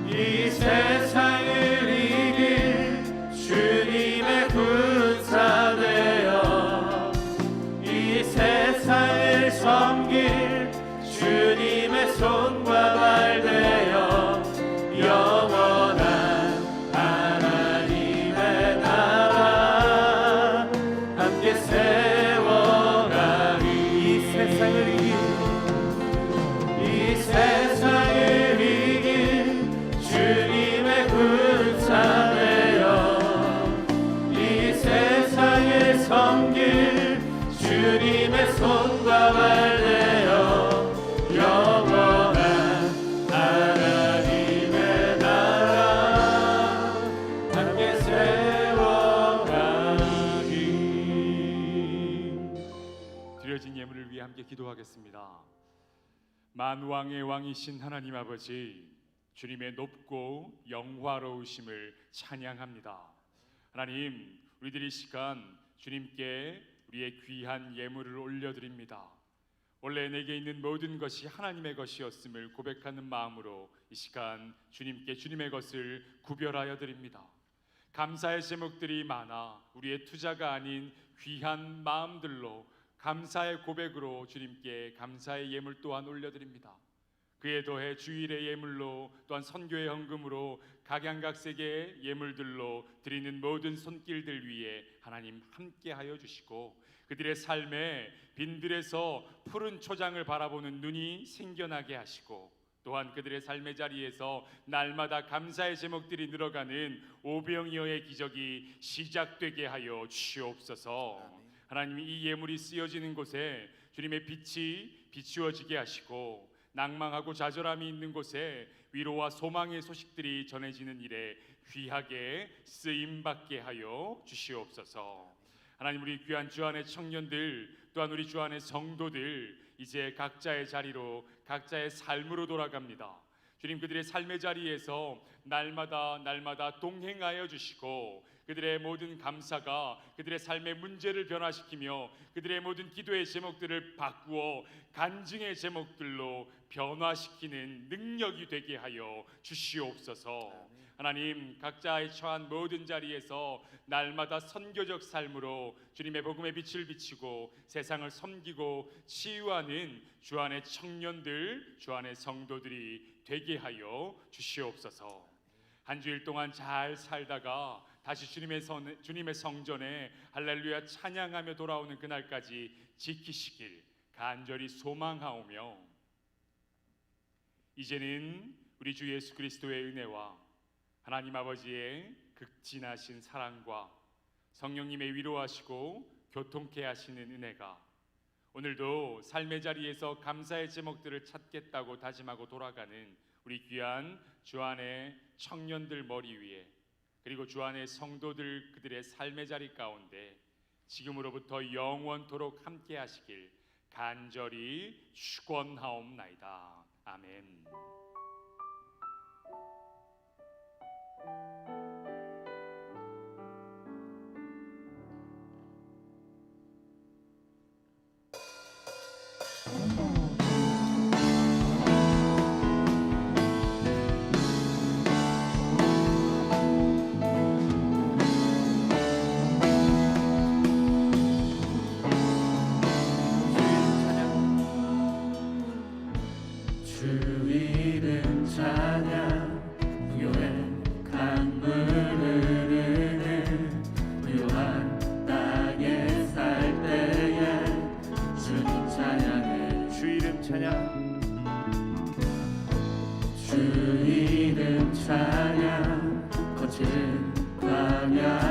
이 세상을 이길 주님의 군사 되어 이 세상을 섬길 주님의 손과 발 되어 영원한 하나님의 나라 함께 세워가리 이 세상을 이길 주님의 군사 되어 이 세상을 섬길 주님의 손과 발 되어 영원한 하나님의 나라 함께 세워가리 드려진 예물을 위해 함께 기도하겠습니다. 만왕의 왕이신 하나님 아버지, 주님의 높고 영화로우심을 찬양합니다. 하나님, 우리들이 이 시간 주님께 우리의 귀한 예물을 올려드립니다. 원래 내게 있는 모든 것이 하나님의 것이었음을 고백하는 마음으로 이 시간 주님께 주님의 것을 구별하여 드립니다. 감사의 제목들이 많아 우리의 투자가 아닌 귀한 마음들로 감사의 고백으로 주님께 감사의 예물 또한 올려드립니다. 그에 더해 주일의 예물로 또한 선교의 헌금으로 각양각색의 예물들로 드리는 모든 손길들 위에 하나님 함께하여 주시고 그들의 삶에 빈들에서 푸른 초장을 바라보는 눈이 생겨나게 하시고 또한 그들의 삶의 자리에서 날마다 감사의 제목들이 늘어가는 오병이어의 기적이 시작되게 하여 주시옵소서. 하나님, 이 예물이 쓰여지는 곳에 주님의 빛이 비추어지게 하시고 낭망하고 좌절함이 있는 곳에 위로와 소망의 소식들이 전해지는 일에 귀하게 쓰임받게 하여 주시옵소서. 하나님, 우리 귀한 주안의 청년들 또한 우리 주안의 성도들 이제 각자의 자리로 각자의 삶으로 돌아갑니다. 주님 그들의 삶의 자리에서 날마다 동행하여 주시고 그들의 모든 감사가 그들의 삶의 문제를 변화시키며 그들의 모든 기도의 제목들을 바꾸어 간증의 제목들로 변화시키는 능력이 되게 하여 주시옵소서. 하나님 각자의 처한 모든 자리에서 날마다 선교적 삶으로 주님의 복음의 빛을 비치고 세상을 섬기고 치유하는 주 안의 청년들, 주 안의 성도들이 되게 하여 주시옵소서. 한 주일 동안 잘 살다가 다시 주님의 성전에 할렐루야 찬양하며 돌아오는 그날까지 지키시길 간절히 소망하오며, 이제는 우리 주 예수 그리스도의 은혜와 하나님 아버지의 극진하신 사랑과 성령님의 위로하시고 교통케 하시는 은혜가 오늘도 삶의 자리에서 감사의 제목들을 찾겠다고 다짐하고 돌아가는 우리 귀한 주 안의 청년들 머리 위에, 그리고 주 안의 성도들 그들의 삶의 자리 가운데 지금으로부터 영원토록 함께 하시길 간절히 축원하옵나이다. 아멘. 주 이름 찬양 풍요의 강물 흐르는 부요한 땅에 살 때에 주님 찬양해. 주 이름 찬양, 주 이름 찬양 거친 광야